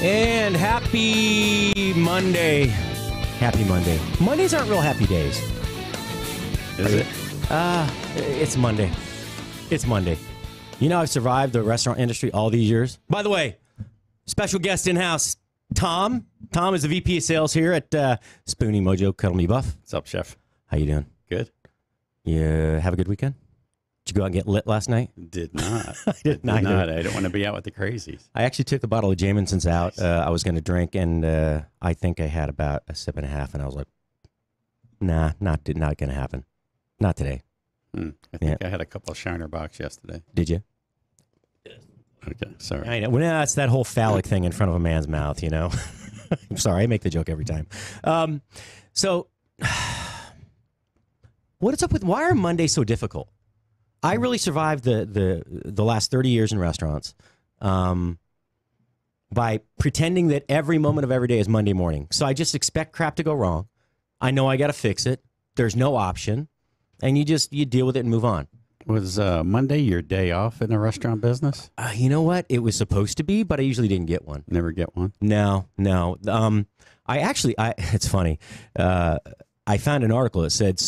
And happy Monday. Happy Monday. Mondays aren't real happy days. Is it? It's Monday. It's Monday. You know, I've survived the restaurant industry all these years. By the way, special guest in-house, Tom. Tom is the VP of Sales here at Spoony Mojo Cuddle Me Buff. What's up, Chef? How you doing? Good. Yeah, have a good weekend? Did you go out and get lit last night? Did not. I did not. I don't want to be out with the crazies. I actually took the bottle of Jameson's out. I was going to drink, and I think I had about a sip and a half, and I was like, nah, not going to happen. Not today. I think I had a couple of Shiner Box yesterday. Did you? Okay, sorry. I know. Well, that's that whole phallic thing in front of a man's mouth, you know. I'm sorry, I make the joke every time. So, what is up with? Why are Mondays so difficult? I really survived the last 30 years in restaurants by pretending that every moment of every day is Monday morning. So I just expect crap to go wrong. I know I got to fix it. There's no option, and you deal with it and move on. Was Monday your day off in the restaurant business? You know what? It was supposed to be, but I usually didn't get one. Never get one? No. It's funny. I found an article that said,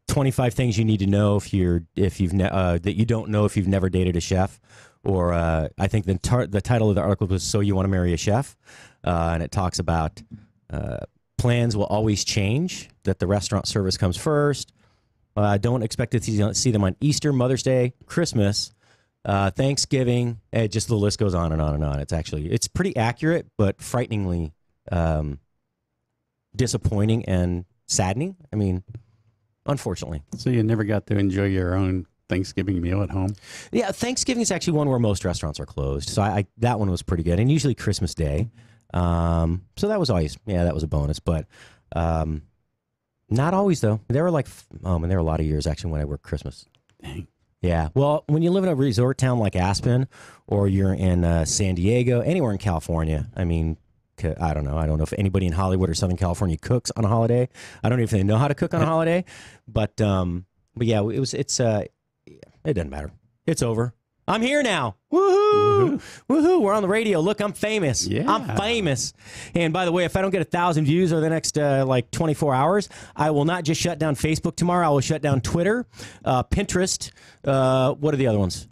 25 things you need to know that you don't know if you've never dated a chef. Or I think the title of the article was "So You Want to Marry a Chef," and it talks about plans will always change. That the restaurant service comes first. Don't expect to see them on Easter, Mother's Day, Christmas, Thanksgiving. Just the list goes on and on and on. It's pretty accurate, but frighteningly disappointing and saddening. I mean, unfortunately. So you never got to enjoy your own Thanksgiving meal at home? Yeah, Thanksgiving is actually one where most restaurants are closed. So that one was pretty good. And usually Christmas Day. So that was always, that was a bonus. But not always, though. There were there were a lot of years, actually, when I worked Christmas. Dang. Yeah. Well, when you live in a resort town like Aspen, or you're in San Diego, anywhere in California, I mean, I don't know. I don't know if anybody in Hollywood or Southern California cooks on a holiday. I don't know if they know how to cook on a holiday, but yeah, it doesn't matter. It's over. I'm here now. Woohoo! Woohoo! We're on the radio. Look, I'm famous. Yeah. I'm famous. And by the way, if I don't get 1,000 views over the next 24 hours, I will not just shut down Facebook tomorrow. I will shut down Twitter, Pinterest. What are the other ones?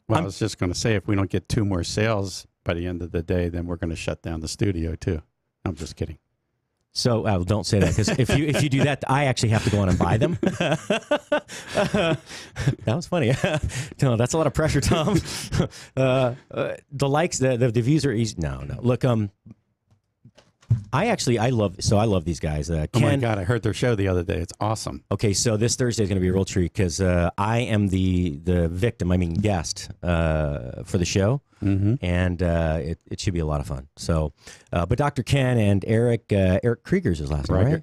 Well, I was just going to say, if we don't get 2 more sales by the end of the day, then we're going to shut down the studio too. I'm just kidding. So don't say that, because if you do that, I actually have to go on and buy them. That was funny. No, that's a lot of pressure, Tom. The likes, the views are easy. No. Look, I love these guys. Oh my God, I heard their show the other day. It's awesome. Okay, so this Thursday is going to be a real treat, because I am the guest for the show. Mm-hmm. And it should be a lot of fun. So, but Dr. Ken and Eric Krieger's his last name, right?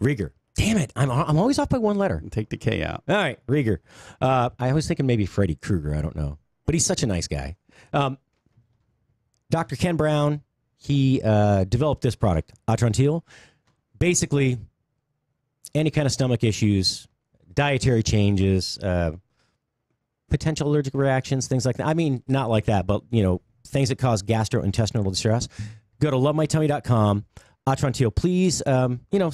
Rieger. Damn it, I'm always off by one letter. Take the K out. All right, Rieger. I was thinking maybe Freddy Krueger. I don't know, but he's such a nice guy. Dr. Ken Brown, he developed this product, Atrantil. Basically, any kind of stomach issues, dietary changes, potential allergic reactions, things like that. I mean, not like that, but, things that cause gastrointestinal distress. Go to lovemytummy.com. Atrantil, please,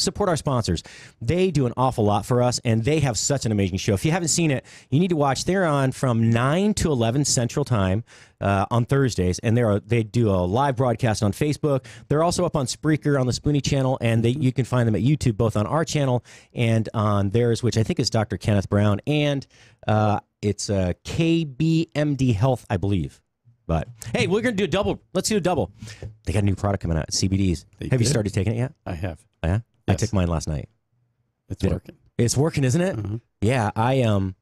support our sponsors. They do an awful lot for us, and they have such an amazing show. If you haven't seen it, you need to watch. They're on from 9 to 11 Central Time on Thursdays, and they do a live broadcast on Facebook. They're also up on Spreaker on the Spoony channel, and you can find them at YouTube, both on our channel and on theirs, which I think is Dr. Kenneth Brown, and it's KBMD Health, I believe. But hey, we're going to do a double. Let's do a double. They got a new product coming out, CBDs. Have you started taking it yet? I have. Oh, yeah? Yes. I took mine last night. It's working. It's working, isn't it? Mm-hmm. Yeah, I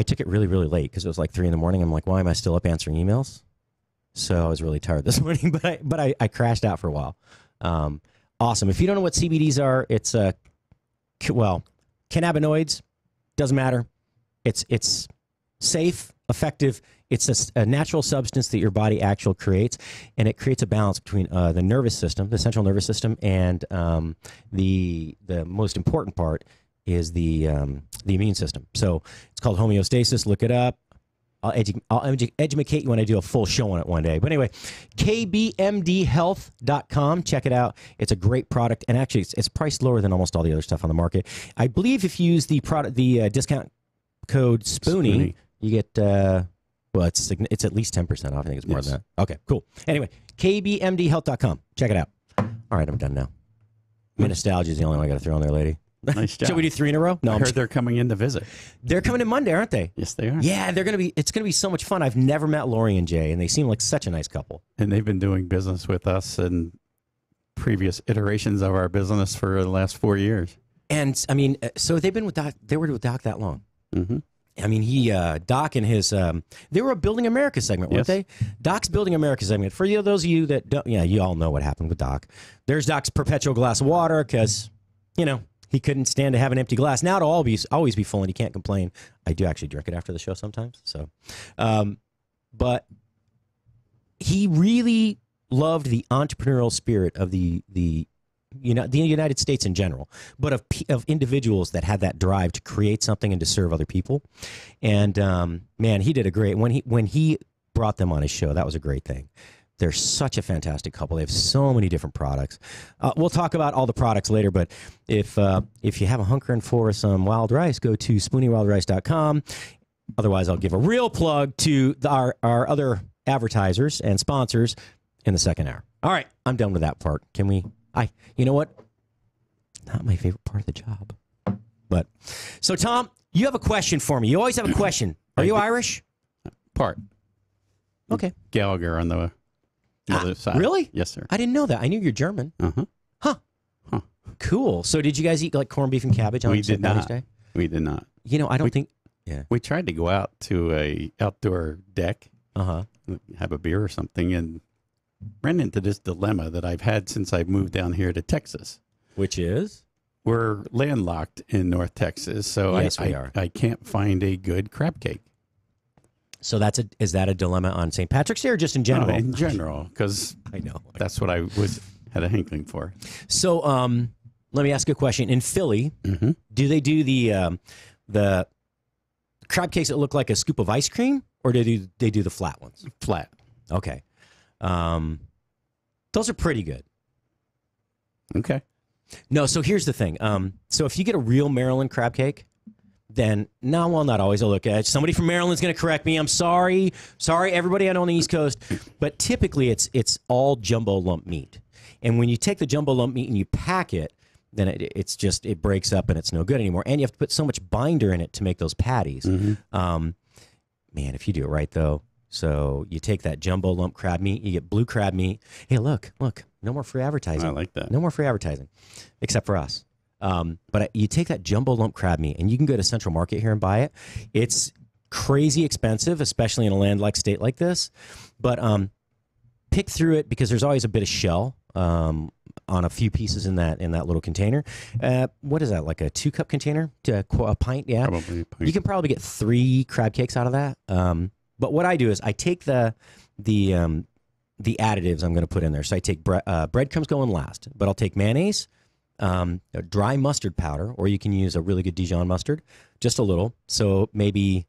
took it really, really late because it was like 3 in the morning. I'm like, why am I still up answering emails? So I was really tired this morning, but I crashed out for a while. Awesome. If you don't know what CBDs are, it's cannabinoids. Doesn't matter. It's safe, effective. It's a natural substance that your body actually creates, and it creates a balance between the nervous system, the central nervous system, and the most important part is the immune system. So it's called homeostasis. Look it up. educate you when I do a full show on it one day. But anyway, kbmdhealth.com. Check it out. It's a great product, and actually, it's priced lower than almost all the other stuff on the market. I believe if you use the discount code Spoony, you get well, it's at least 10% off. I think it's more than that. Okay, cool. Anyway, kbmdhealth.com. Check it out. All right, I'm done now. Nostalgia is the only one I got to throw on there, lady. Nice job. Should we do 3 in a row? No, I heard they're coming in to visit. They're coming in Monday, aren't they? Yes, they are. Yeah, they're gonna be. It's gonna be so much fun. I've never met Lori and Jay, and they seem like such a nice couple. And they've been doing business with us and previous iterations of our business for the last 4 years. And I mean, so they've been with Doc. They were with Doc that long. Mm-hmm. I mean, Doc and his, they were a Building America segment, weren't they? Doc's Building America segment. For those of you that don't, you all know what happened with Doc. There's Doc's perpetual glass of water because, he couldn't stand to have an empty glass. Now it'll always be full, and he can't complain. I do actually drink it after the show sometimes. So, but he really loved the entrepreneurial spirit of the United States in general, but of individuals that had that drive to create something and to serve other people. And man, he did a great when he brought them on his show. That was a great thing. They're such a fantastic couple. They have so many different products. We'll talk about all the products later, but if you have a hunkering for some wild rice, go to spoonywildrice.com. Otherwise, I'll give a real plug to our other advertisers and sponsors in the second hour. All right, I'm done with that part. Can we? You know what? Not my favorite part of the job. But so, Tom, you have a question for me. You always have a question. Are you Irish? Part. Okay. Gallagher on the other side. Really? Yes, sir. I didn't know that. I knew you're German. Uh-huh. Huh. Cool. So did you guys eat like corned beef and cabbage on St. Patrick's Day? We did not. I don't think. Yeah. We tried to go out to a outdoor deck, have a beer or something, and ran into this dilemma that I've had since I moved down here to Texas. Which is? We're landlocked in North Texas, so yes, we are. I can't find a good crab cake. So is that a dilemma on St. Patrick's Day or just in general? In general, because I know that's what I had a hankling for. So let me ask you a question. In Philly, do they do the crab cakes that look like a scoop of ice cream, or do they do the flat ones? Flat. Okay. Those are pretty good. Okay. No, so here's the thing. So if you get a real Maryland crab cake, then not always. I'll look at it. Somebody from Maryland's going to correct me. I'm sorry, everybody I know on the East Coast, but typically it's all jumbo lump meat. And when you take the jumbo lump meat and you pack it, then it breaks up and it's no good anymore. And you have to put so much binder in it to make those patties. Man, if you do it right though. So you take that jumbo lump crab meat, you get blue crab meat. Hey, look, no more free advertising. I like that. No more free advertising, except for us. But you take that jumbo lump crab meat, and you can go to Central Market here and buy it. It's crazy expensive, especially in a landlocked state like this. But pick through it because there's always a bit of shell on a few pieces in that little container. What is that, like a 2-cup container? A pint? Yeah. Probably a pint. You can probably get 3 crab cakes out of that. But what I do is I take the additives I'm going to put in there. So I take breadcrumbs going last, but I'll take mayonnaise, dry mustard powder, or you can use a really good Dijon mustard, just a little. So maybe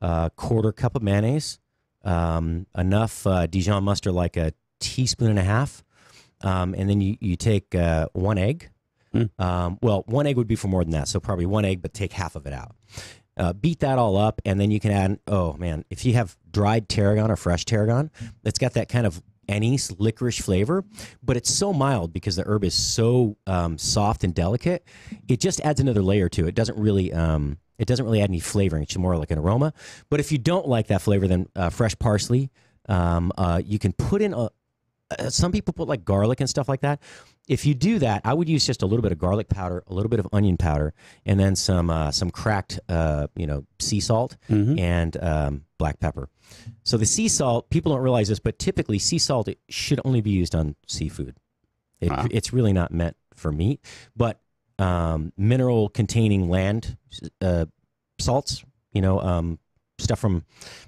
a 1/4 cup of mayonnaise, enough Dijon mustard, like a 1.5 teaspoons, and then you take 1 egg. Well, 1 egg would be for more than that, so probably 1 egg, but take half of it out. Beat that all up, and then you can add, if you have dried tarragon or fresh tarragon, it's got that kind of anise, licorice flavor, but it's so mild because the herb is so soft and delicate. It just adds another layer to it. It doesn't really add any flavoring. It's more like an aroma. But if you don't like that flavor, then fresh parsley, you can put in some people put like garlic and stuff like that. If you do that, I would use just a little bit of garlic powder, a little bit of onion powder, and then some cracked, sea salt and black pepper. So the sea salt, people don't realize this, but typically sea salt should only be used on seafood. It's really not meant for meat, but mineral-containing land salts, stuff from, I'm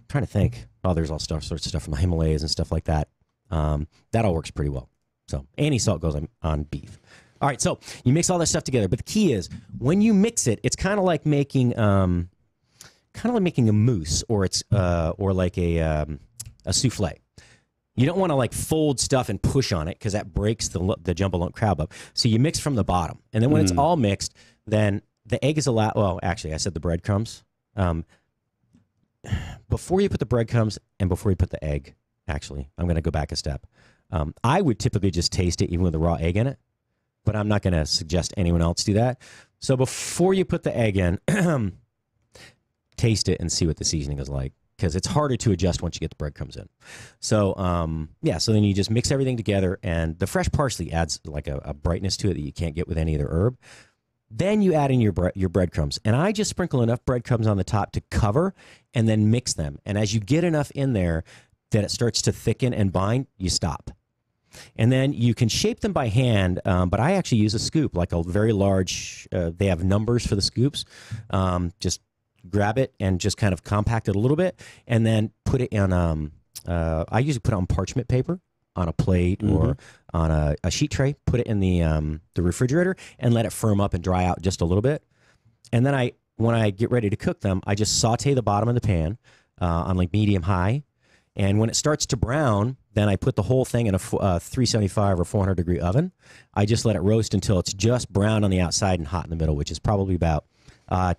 trying to think. Oh, there's all sorts of stuff from the Himalayas and stuff like that. That all works pretty well. So any salt goes on beef. All right, so you mix all that stuff together. But the key is when you mix it, it's kind of like making kind of like making a mousse, or it's or like a souffle. You don't want to like fold stuff and push on it because that breaks the jumbo lump crab up. So you mix from the bottom, and then when it's all mixed, then the egg is allowed. Well, actually, I said the breadcrumbs. Before you put the breadcrumbs and before you put the egg, actually, I'm going to go back a step. I would typically just taste it even with a raw egg in it, but I'm not going to suggest anyone else do that. So before you put the egg in, taste it and see what the seasoning is like, because it's harder to adjust once you get the breadcrumbs in. So, yeah, so then you just mix everything together, and the fresh parsley adds like a brightness to it that you can't get with any other herb. Then you add in your breadcrumbs, and I just sprinkle enough breadcrumbs on the top to cover and then mix them. And as you get enough in there that it starts to thicken and bind, you stop. And then you can shape them by hand, but I actually use a scoop, like a very large, they have numbers for the scoops. Just grab it and just kind of compact it a little bit, and then put it in, I usually put it on parchment paper, on a plate or on a sheet tray, put it in the refrigerator and let it firm up and dry out just a little bit. And then when I get ready to cook them, I just saute the bottom of the pan on like medium high. And when it starts to brown, then I put the whole thing in a 375 or 400 degree oven. I just let it roast until it's just brown on the outside and hot in the middle, which is probably about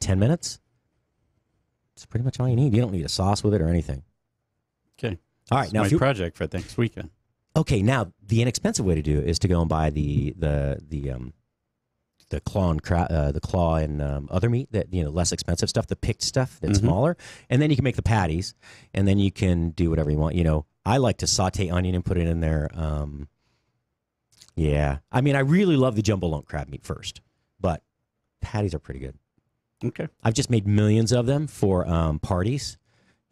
10 minutes. It's pretty much all you need. You don't need a sauce with it or anything. Okay. All right. Now, my project for next weekend. Okay, now the inexpensive way to do it is to go and buy the claw and other meat, that less expensive stuff, the picked stuff that's smaller, and then you can make the patties, and then you can do whatever you want. I like to saute onion and put it in there. Yeah, I mean, I really love the jumbo lump crab meat first, but patties are pretty good. Okay, I've just made millions of them for parties,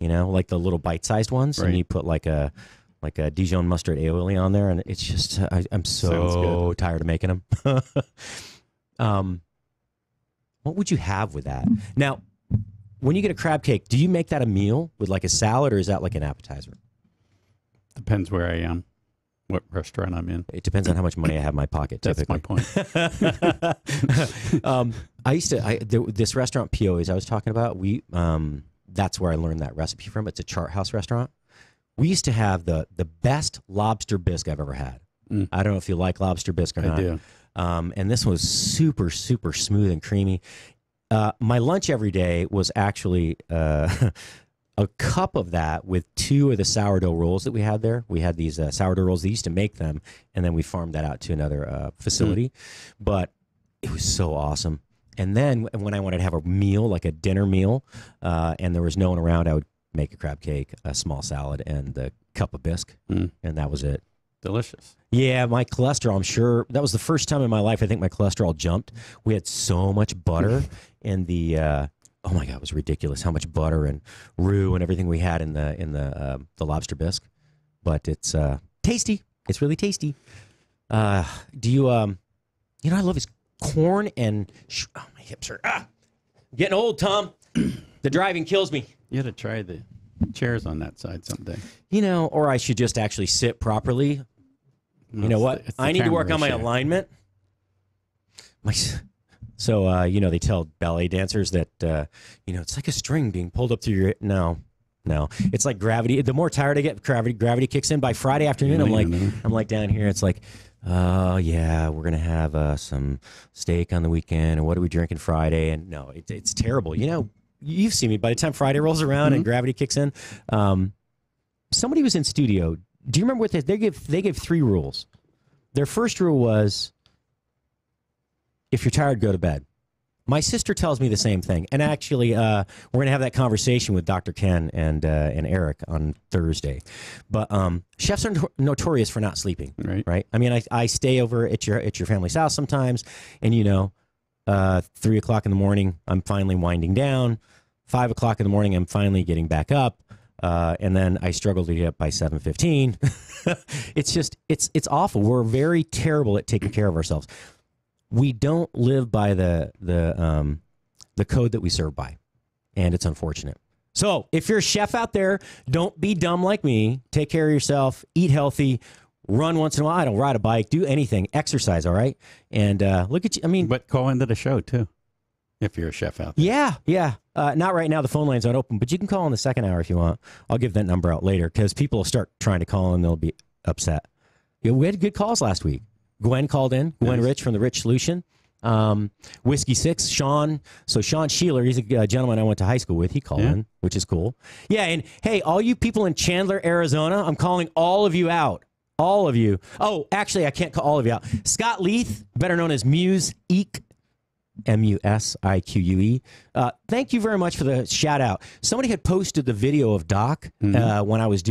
like the little bite-sized ones, and you put like a Dijon mustard aioli on there, and it's just I'm so tired of making them. What would you have with that? Now, when you get a crab cake, do you make that a meal with like a salad, or is that like an appetizer? Depends where I am, what restaurant I'm in. It depends on how much money I have in my pocket. That's my point. This restaurant Pio's I was talking about. That's where I learned that recipe from. It's a Chart House restaurant. We used to have the best lobster bisque I've ever had. I don't know if you like lobster bisque or not. I do. And this was super, super smooth and creamy. My lunch every day was actually a cup of that with 2 of the sourdough rolls that we had there. We had these sourdough rolls. They used to make them, and then we farmed that out to another facility. But it was so awesome. And then when I wanted to have a meal, like a dinner meal, and there was no one around, I would make a crab cake, a small salad, and the cup of bisque, and that was it. Delicious. Yeah, my cholesterol, I'm sure, that was the first time in my life I think my cholesterol jumped. We had so much butter in the, oh my God, it was ridiculous how much butter and roux and everything we had in the lobster bisque. But it's tasty. It's really tasty. Do you, I love his corn and, oh, my hips are, I'm getting old, Tom. The driving kills me. You had to try the chairs on that side someday. Or I should just actually sit properly. You know what? I need to work on my alignment. So, they tell ballet dancers that, it's like a string being pulled up through your... No. It's like gravity. The more tired I get, gravity kicks in. By Friday afternoon, I'm like down here. It's like, oh, yeah, we're going to have some steak on the weekend. And what are we drinking Friday? And no, it's terrible. You've seen me. By the time Friday rolls around and gravity kicks in, somebody was in studio. Do you remember what they gave 3 rules? Their first rule was, if you're tired, go to bed. My sister tells me the same thing. And actually, we're going to have that conversation with Dr. Ken and Eric on Thursday. But chefs are notorious for not sleeping, right? I mean, I stay over at your family's house sometimes, and 3 o'clock in the morning, I'm finally winding down. 5 o'clock in the morning, I'm finally getting back up. And then I struggle to get up by 7:15. It's awful. We're very terrible at taking care of ourselves. We don't live by the code that we serve by, and it's unfortunate. So if you're a chef out there, don't be dumb like me. Take care of yourself. Eat healthy. Run once in a while. I don't ride a bike. Do anything. Exercise. All right. And look at you. I mean, but call into the show too. if you're a chef out there. Yeah, yeah. Not right now. The phone lines aren't open, but you can call in the second hour if you want. I'll give that number out later because people will start trying to call and they'll be upset. Yeah, we had good calls last week. Gwen called in. Gwen Rich from the Rich Solution. Whiskey Six, Sean. So Sean Sheeler, he's a gentleman I went to high school with. He called in, which is cool. Yeah, and hey, all you people in Chandler, Arizona, I'm calling all of you out. All of you. Oh, actually, I can't call all of you out. Scott Leith, better known as Muse Eek, Musique. Thank you very much for the shout out. Somebody had posted the video of Doc when I was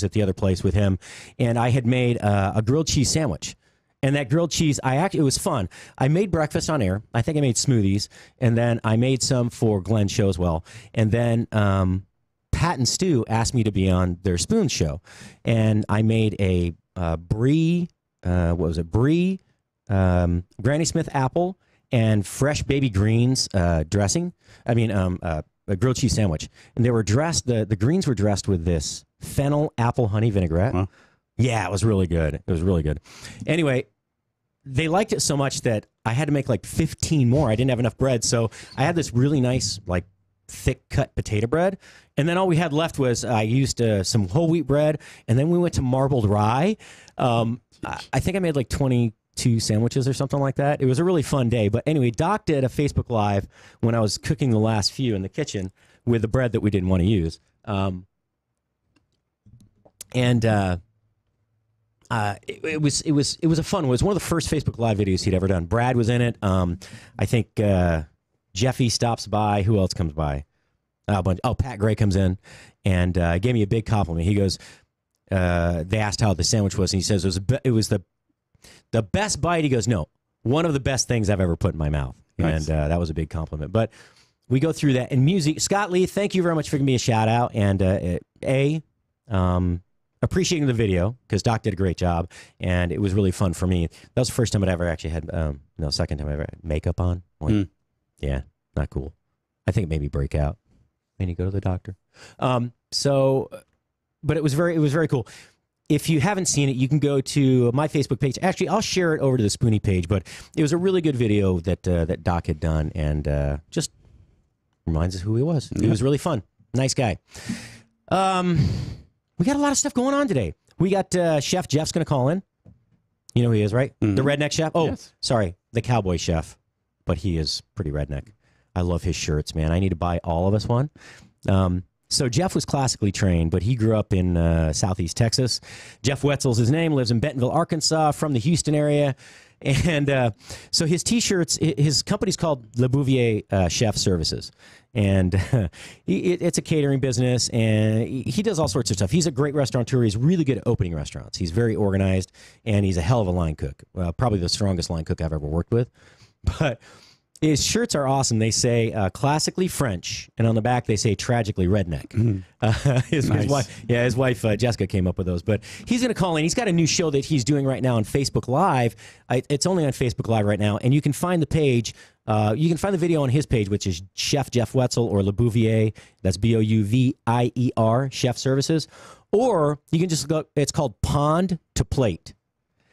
at the other place with him, and I had made a grilled cheese sandwich. And that grilled cheese, it was fun. I made breakfast on air. I think I made smoothies, and then I made some for Glenn's show as well. And then Pat and Stu asked me to be on their Spoon show, and I made a brie, Brie, Granny Smith apple, and fresh baby greens dressing. I mean, a grilled cheese sandwich. And they were dressed. The greens were dressed with this fennel apple honey vinaigrette. Huh? Yeah, it was really good. It was really good. Anyway, they liked it so much that I had to make like 15 more. I didn't have enough bread, so I had this really nice, like, thick cut potato bread. And then all we had left was I used some whole wheat bread, and then we went to marbled rye. I think I made like 22 sandwiches or something like that. It was a really fun day. But anyway, Doc did a Facebook Live when I was cooking the last few in the kitchen with the bread that we didn't want to use. It was a fun one. It was one of the first Facebook Live videos he'd ever done. Brad was in it. I think Jeffy stops by. Who else comes by? Pat Gray comes in and gave me a big compliment. He goes, they asked how the sandwich was, and he says it was the best bite. He goes, no, one of the best things I've ever put in my mouth. Nice. And that was a big compliment. But we go through that. And music, Scott Lee, thank you very much for giving me a shout out. And appreciating the video because Doc did a great job, and it was really fun for me. That was the first time I'd ever actually had, second time I ever had makeup on. Yeah, not cool. I think it made me break out. I need to go to the doctor. But it was very cool. If you haven't seen it, you can go to my Facebook page. Actually, I'll share it over to the Spoony page, but it was a really good video that Doc had done, and just reminds us who he was. He was really fun. Nice guy. We got a lot of stuff going on today. We got Chef Jeff's going to call in. You know who he is, right? The redneck chef? Oh, yes. Sorry, the cowboy chef. But he is pretty redneck. I love his shirts, man. I need to buy all of us one. So Jeff was classically trained, but he grew up in Southeast Texas. Jeff Wetzel's his name, lives in Bentonville, Arkansas, from the Houston area. And so his T-shirts, his company's called Le Bouvier Chef Services. And it's a catering business, and he does all sorts of stuff. He's a great restaurateur. He's really good at opening restaurants. He's very organized, and he's a hell of a line cook. Probably the strongest line cook I've ever worked with. But his shirts are awesome. They say classically French, and on the back they say tragically redneck. His wife Jessica came up with those. But he's going to call in. He's got a new show that he's doing right now on Facebook Live. It's only on Facebook Live right now, and you can find the page. You can find the video on his page, which is Chef Jeff Wetzel or Le Bouvier. That's Bouvier Chef Services. Or you can just go. It's called Pond to Plate.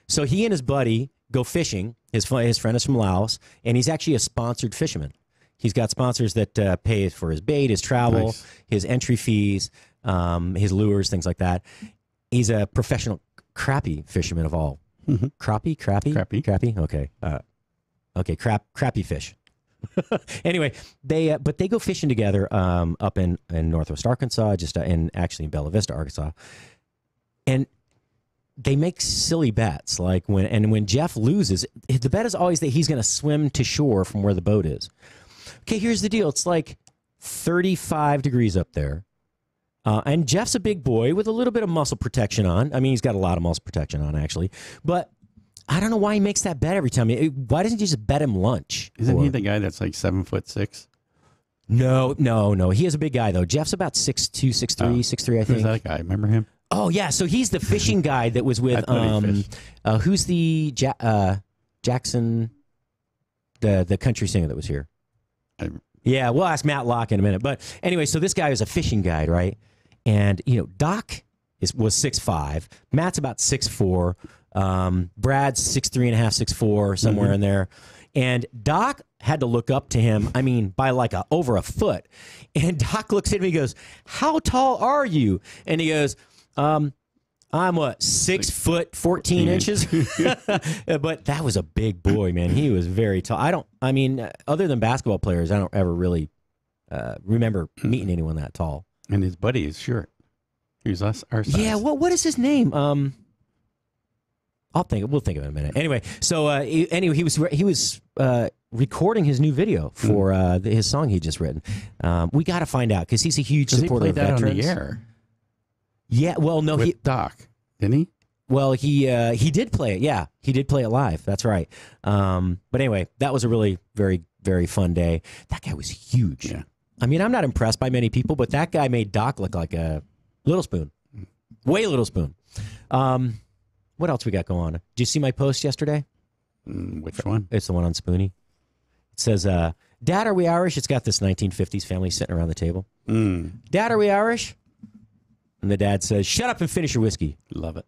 So he and his buddy go fishing. His friend is from Laos, and he's actually a sponsored fisherman. He's got sponsors that pay for his bait, his travel, his entry fees, his lures, things like that. He's a professional crappie fisherman of all. Crappie. Okay. Crappie fish. Anyway, they go fishing together up in Northwest Arkansas, actually in Bella Vista, Arkansas, and they make silly bets, like when Jeff loses, the bet is always that he's going to swim to shore from where the boat is. Okay, here's the deal. It's like 35 degrees up there, and Jeff's a big boy with a little bit of muscle protection on. I mean, he's got a lot of muscle protection on, actually. But I don't know why he makes that bet every time. Why doesn't he just bet him lunch? Isn't he the guy that's like 7'6"? No. He is a big guy, though. Jeff's about 6'2", 6'3", 6'3", I think. Who's that guy? Remember him? Oh, yeah. So he's the fishing guy that was with, who's the Jackson, the country singer that was here? Yeah, we'll ask Matt Locke in a minute. But anyway, so this guy is a fishing guide, right? And, Doc was 6'5". Matt's about 6'4". Brad's 6'3.5", 6'4", somewhere in there. And Doc had to look up to him, I mean, by like over a foot. And Doc looks at me and goes, "How tall are you?" And he goes, "I'm what, 6 foot 14 inches?" But that was a big boy, man. He was very tall. Other than basketball players, I don't ever really remember meeting anyone that tall. And his buddy is short. He was our size. Yeah, what is his name? We'll think of it in a minute. Anyway, so he was recording his new video for his song he just written. We got to find out because he's a huge supporter of veterans. He played that on the air. Yeah, well, no, with Doc, didn't he? Well, he did play it. Yeah, he did play it live. That's right. But anyway, that was a really very, very fun day. That guy was huge. Yeah. I mean, I'm not impressed by many people, but that guy made Doc look like a little spoon. Way little spoon. What else we got going on? Did you see my post yesterday? Which one? It's the one on Spoony. It says, "Dad, are we Irish?" It's got this 1950s family sitting around the table. "Dad, are we Irish?" And the dad says, "Shut up and finish your whiskey." Love it.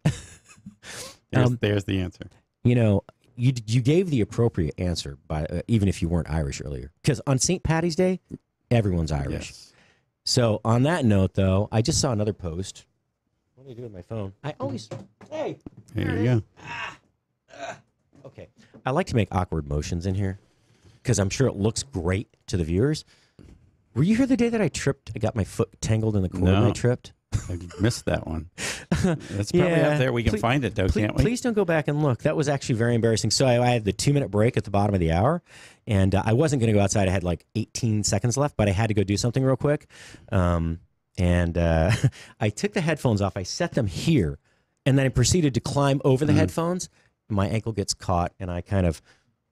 There's the answer. You know, you gave the appropriate answer by even if you weren't Irish earlier, because on St. Paddy's Day, everyone's Irish. Yes. So on that note, though, I just saw another post. What do you do with my phone? Hey. Here you go. Okay. I like to make awkward motions in here because I'm sure it looks great to the viewers. Were you here the day that I tripped? I got my foot tangled in the cord and I tripped. I missed that one. That's probably up there. We can find it, though, can't we? Please don't go back and look. That was actually very embarrassing. So I had the 2-minute break at the bottom of the hour, and I wasn't going to go outside. I had like 18 seconds left, but I had to go do something real quick. I took the headphones off. I set them here, and then I proceeded to climb over the headphones. My ankle gets caught, and I kind of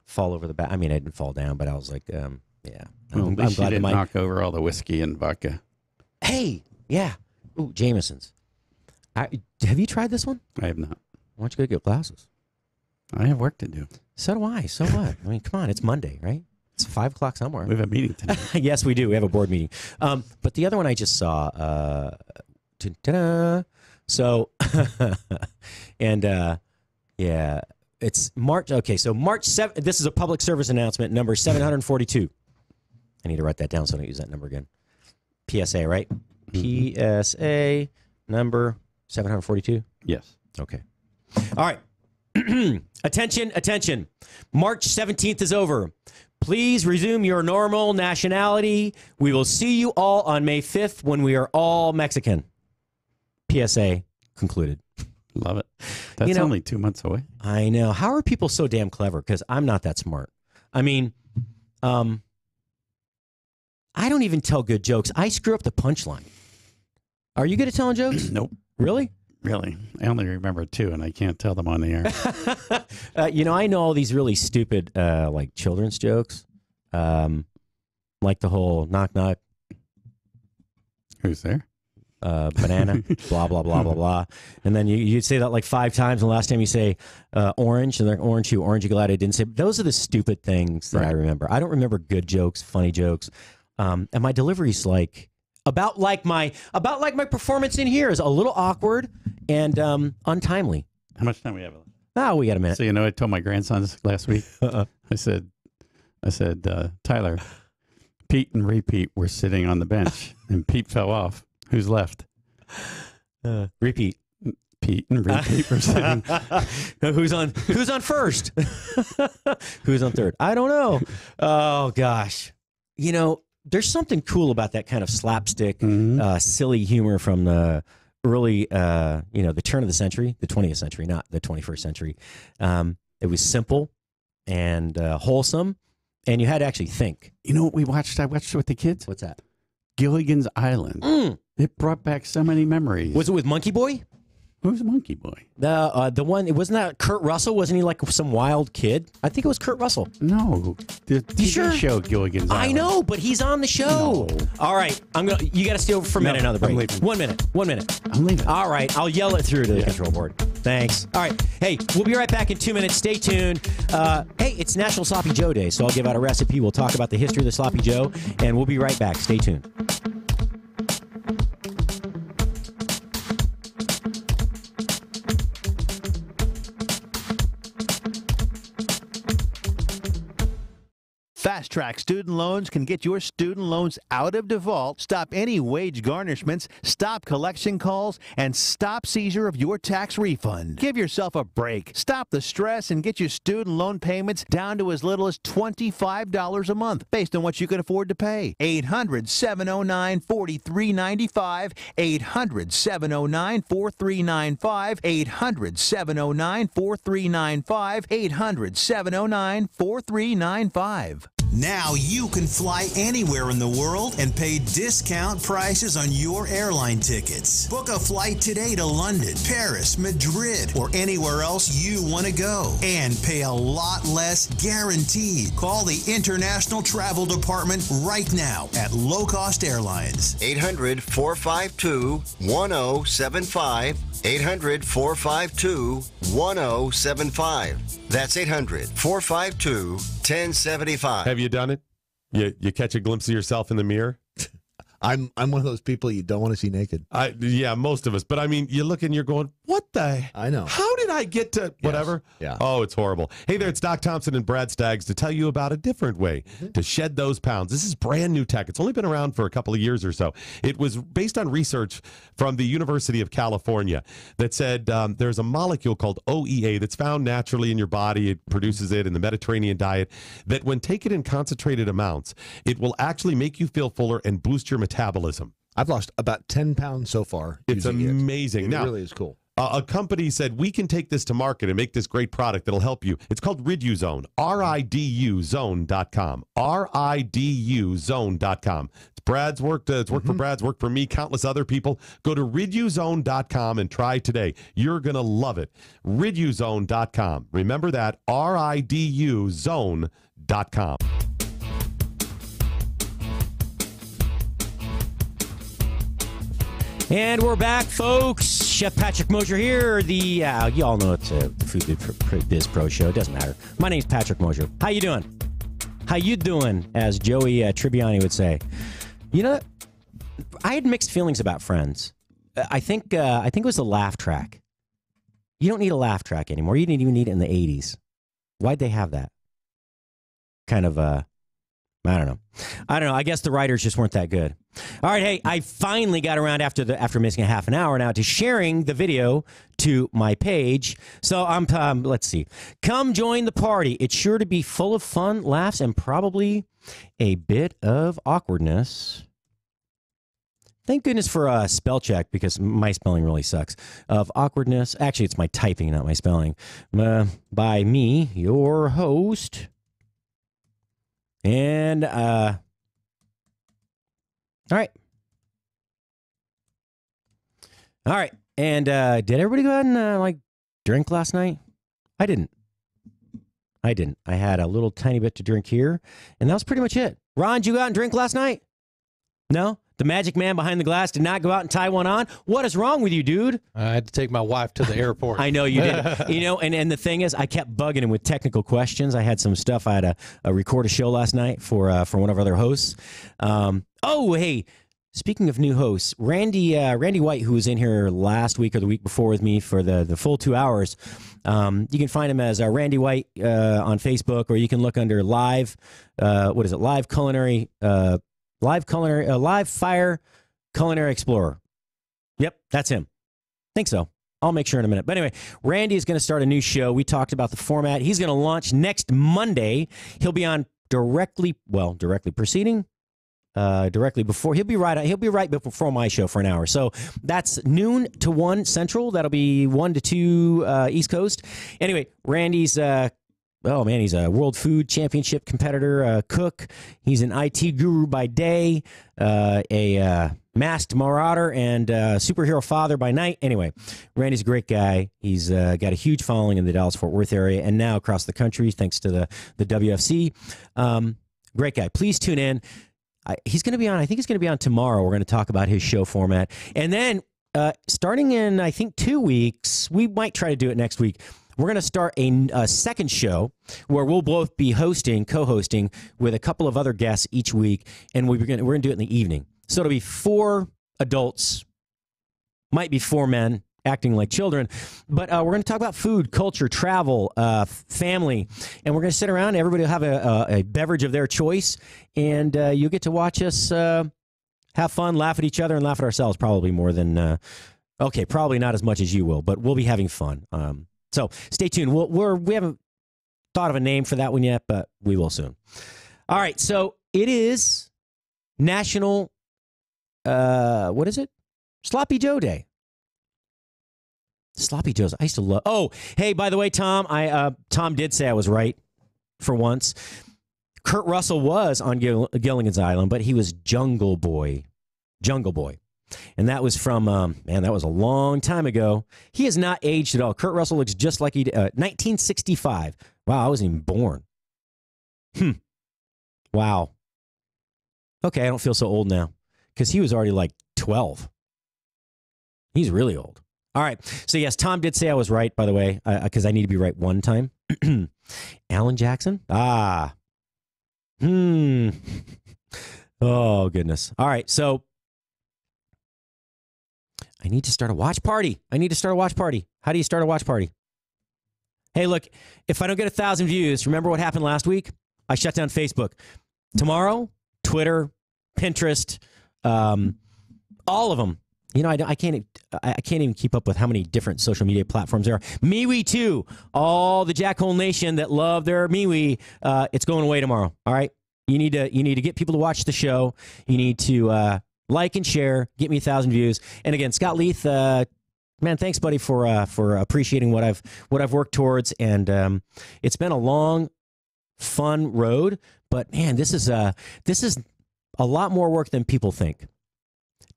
fall over the back. I mean, I didn't fall down, but I was like, yeah. Well, I'm glad you didn't knock over all the whiskey and vodka. Hey, yeah. Ooh, Jameson's. Have you tried this one? I have not. Why don't you go get glasses? I have work to do. So do I. So what? I mean, come on. It's Monday, right? It's 5 o'clock somewhere. We have a meeting tonight. Yes, we do. We have a board meeting. But the other one I just saw. So, yeah, it's March. Okay, so March 7th. This is a public service announcement, number 742. I need to write that down so I don't use that number again. PSA, right? PSA number 742? Yes. Okay. All right. Attention. March 17th is over. Please resume your normal nationality. We will see you all on May 5th when we are all Mexican. PSA concluded. Love it. That's only 2 months away. I know. How are people so damn clever? Because I'm not that smart. I mean, I don't even tell good jokes. I screw up the punchline. Are you good at telling jokes? Nope. Really? Really. I only remember 2, and I can't tell them on the air. I know all these really stupid, like children's jokes, like the whole knock knock. Who's there? Banana, blah blah blah blah blah, and then you'd say that like 5 times, and the last time you say orange, and they're orange you glad I didn't say. Those are the stupid things that I remember. I don't remember good jokes, funny jokes, and my delivery's like. About like my performance in here is a little awkward and untimely. How much time we have left? Oh, we got a minute. So I told my grandson this last week. I said, Tyler, Pete and Repeat were sitting on the bench, and Pete fell off. Who's left? Repeat. Pete and Repeat were sitting. Who's on first? Who's on third? I don't know. Oh gosh, there's something cool about that kind of slapstick, silly humor from the early, the turn of the century, the 20th century, not the 21st century. It was simple and wholesome, and you had to actually think. You know what we watched? I watched it with the kids. What's that? Gilligan's Island. It brought back so many memories. Was it with Monkey Boy? Who's Monkey Boy? The one, wasn't that Kurt Russell? Wasn't he like some wild kid? I think it was Kurt Russell. No, the TV show Gilligan's Island. I know, but he's on the show. No. All right, you got to stay over for a minute. Another break. 1 minute. 1 minute. I'm leaving. All right, I'll yell it through to the control board. Thanks. All right, hey, we'll be right back in 2 minutes. Stay tuned. Hey, it's National Sloppy Joe Day, so I'll give out a recipe. We'll talk about the history of the Sloppy Joe, and we'll be right back. Stay tuned. Fast Track Student Loans can get your student loans out of default, stop any wage garnishments, stop collection calls, and stop seizure of your tax refund. Give yourself a break. Stop the stress and get your student loan payments down to as little as $25 a month based on what you can afford to pay. 800-709-4395. 800-709-4395. 800-709-4395. 800-709-4395. Now you can fly anywhere in the world and pay discount prices on your airline tickets. Book a flight today to London, Paris, Madrid, or anywhere else you want to go and pay a lot less guaranteed. Call the International Travel Department right now at Low Cost Airlines. 800-452-1075. 800-452-1075. That's 800-452-1075. Have you done it? You catch a glimpse of yourself in the mirror? I'm one of those people you don't want to see naked. Yeah, most of us. But I mean, you look and you're going, what the? I know. How did I get to whatever? Yes. Yeah. Oh, it's horrible. Hey there, it's Doc Thompson and Brad Staggs to tell you about a different way to shed those pounds. This is brand new tech. It's only been around for a couple of years or so. It was based on research from the University of California that said there's a molecule called OEA that's found naturally in your body. It produces it in the Mediterranean diet, that when taken in concentrated amounts, it will actually make you feel fuller and boost your metabolism. I've lost about 10 pounds so far. It's amazing. It Now, really is cool. A company said, we can take this to market and make this great product that'll help you. It's called Riduzone, RIDUZone.com, RIDUZone.com. It's Brad's work. It's worked for Brad's, worked for me, countless other people. Go to Riduzone.com and try today. You're going to love it. Riduzone.com. Remember that, RIDUZone.com. And we're back, folks. Chef Patrick Mosher here. You all know it's the Food Biz Pro Show. It doesn't matter. My name's Patrick Mosher. How you doing? How you doing, as Joey Tribbiani would say. You know, I had mixed feelings about Friends. I think it was the laugh track. You don't need a laugh track anymore. You didn't even need it in the 80s. Why'd they have that? Kind of, I don't know. I guess the writers just weren't that good. All right, hey, I finally got around after missing a half an hour now to sharing the video to my page. So let's see. Come join the party. It's sure to be full of fun, laughs, and probably a bit of awkwardness. Thank goodness for spell check, because my spelling really sucks. Of awkwardness. Actually, it's my typing, not my spelling. By me, your host. And, all right. All right. And did everybody go out and, drink last night? I didn't. I had a little tiny bit to drink here, and that was pretty much it. Ron, did you go out and drink last night? No? The magic man behind the glass did not go out and tie one on? What is wrong with you, dude? I had to take my wife to the airport. I know you did. And the thing is, I kept bugging him with technical questions. I had some stuff. I had a record a show last night for one of our other hosts. Hey, speaking of new hosts, Randy White, who was in here last week or the week before with me for the full 2 hours, you can find him as Randy White on Facebook, or you can look under live, Live Culinary, Live Fire Culinary Explorer. Yep, that's him. Think so. I'll make sure in a minute. But anyway, Randy is going to start a new show. We talked about the format. He's going to launch next Monday. He'll be on directly preceding, directly before. He'll be right before my show for an hour. So that's noon to 1 Central. That'll be 1 to 2 East Coast. Anyway, Randy's he's a World Food Championship competitor, cook. He's an IT guru by day, a masked marauder, and superhero father by night. Anyway, Randy's a great guy. He's got a huge following in the Dallas-Fort Worth area and now across the country, thanks to the WFC. Great guy. Please tune in. He's going to be on. I think he's going to be on tomorrow. We're going to talk about his show format. And then starting in, I think, 2 weeks, we might try to do it next week. We're going to start a second show where we'll both be co-hosting with a couple of other guests each week, and we're going to do it in the evening. So it'll be 4 adults, might be 4 men, acting like children. But we're going to talk about food, culture, travel, family, and we're going to sit around. Everybody will have a beverage of their choice, and you'll get to watch us have fun, laugh at each other, and laugh at ourselves probably more than, okay, probably not as much as you will, but we'll be having fun. So stay tuned. We haven't thought of a name for that one yet, but we will soon. All right, so it is National, what is it? Sloppy Joe Day. Sloppy Joes. I used to love. Oh, hey, by the way, Tom, Tom did say I was right for once. Kurt Russell was on Gilligan's Island, but he was Jungle Boy. Jungle Boy. And that was from, man, that was a long time ago. He has not aged at all. Kurt Russell looks just like he did. 1965. Wow, I wasn't even born. Wow. Okay, I don't feel so old now because he was already like 12. He's really old. All right. So, yes, Tom did say I was right, by the way, because I need to be right one time. Alan Jackson? Oh, goodness. All right. So, I need to start a watch party. How do you start a watch party? Hey, look, if I don't get 1,000 views, remember what happened last week? I shut down Facebook. Tomorrow, Twitter, Pinterest, all of them. You know, I can't even keep up with how many different social media platforms there are. MeWe too. All the Jackhole Nation that love their MeWe, it's going away tomorrow. All right, you need to get people to watch the show. You need to like and share. Get me 1,000 views. And again, Scott Leith, man, thanks, buddy, for appreciating what I've worked towards. And it's been a long, fun road. But man, this is a lot more work than people think.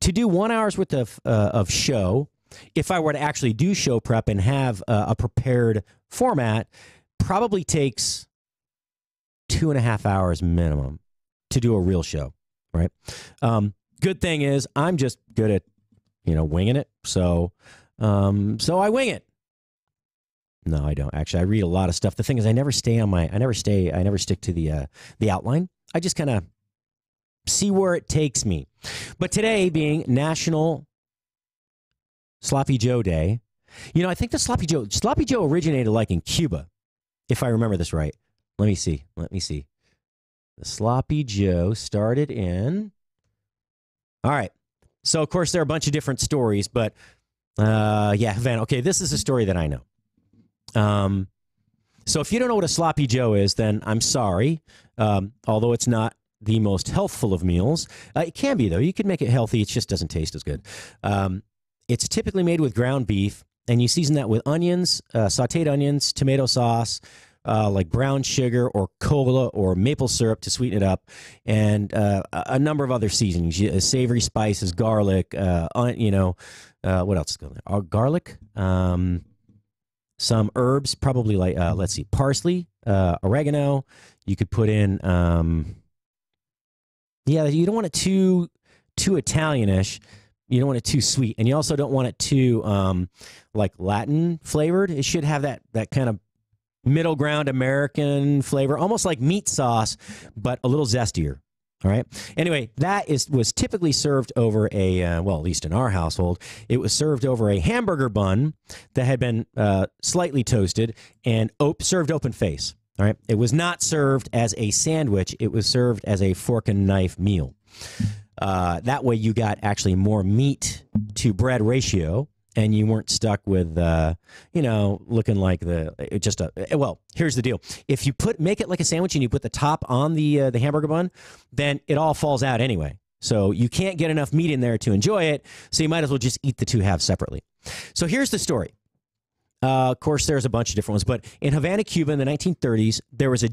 To do 1 hour's worth of show, if I were to actually do show prep and have a prepared format, probably takes 2.5 hours minimum to do a real show, right? Good thing is I'm just good at, winging it. So I wing it. No, I don't actually. I read a lot of stuff. The thing is, I never stick to the outline. I just kind of see where it takes me. But today being National Sloppy Joe Day, I think the Sloppy Joe originated like in Cuba, if I remember this right. Let me see. The Sloppy Joe started in. All right. So of course there are a bunch of different stories, but Havana. Okay, this is a story that I know. So if you don't know what a Sloppy Joe is, then I'm sorry. Although it's not the most healthful of meals. It can be, though. You could make it healthy. It just doesn't taste as good. It's typically made with ground beef, and you season that with onions, sauteed onions, tomato sauce, like brown sugar or cola or maple syrup to sweeten it up, and a number of other seasonings, savory spices, garlic, what else is going there? Garlic, some herbs, probably like, let's see, parsley, oregano. You could put in... you don't want it too Italianish. You don't want it too sweet, and you also don't want it too like Latin flavored. It should have that kind of middle ground American flavor, almost like meat sauce, but a little zestier. All right. Anyway, that was typically served over at least in our household, it was served over a hamburger bun that had been slightly toasted and served open face. All right. It was not served as a sandwich. It was served as a fork and knife meal. That way you got actually more meat to bread ratio, and you weren't stuck with, looking like here's the deal. If you make it like a sandwich and you put the top on the hamburger bun, then it all falls out anyway. So you can't get enough meat in there to enjoy it. So you might as well just eat the two halves separately. So here's the story. Of course, there's a bunch of different ones, but in Havana, Cuba, in the 1930s, there was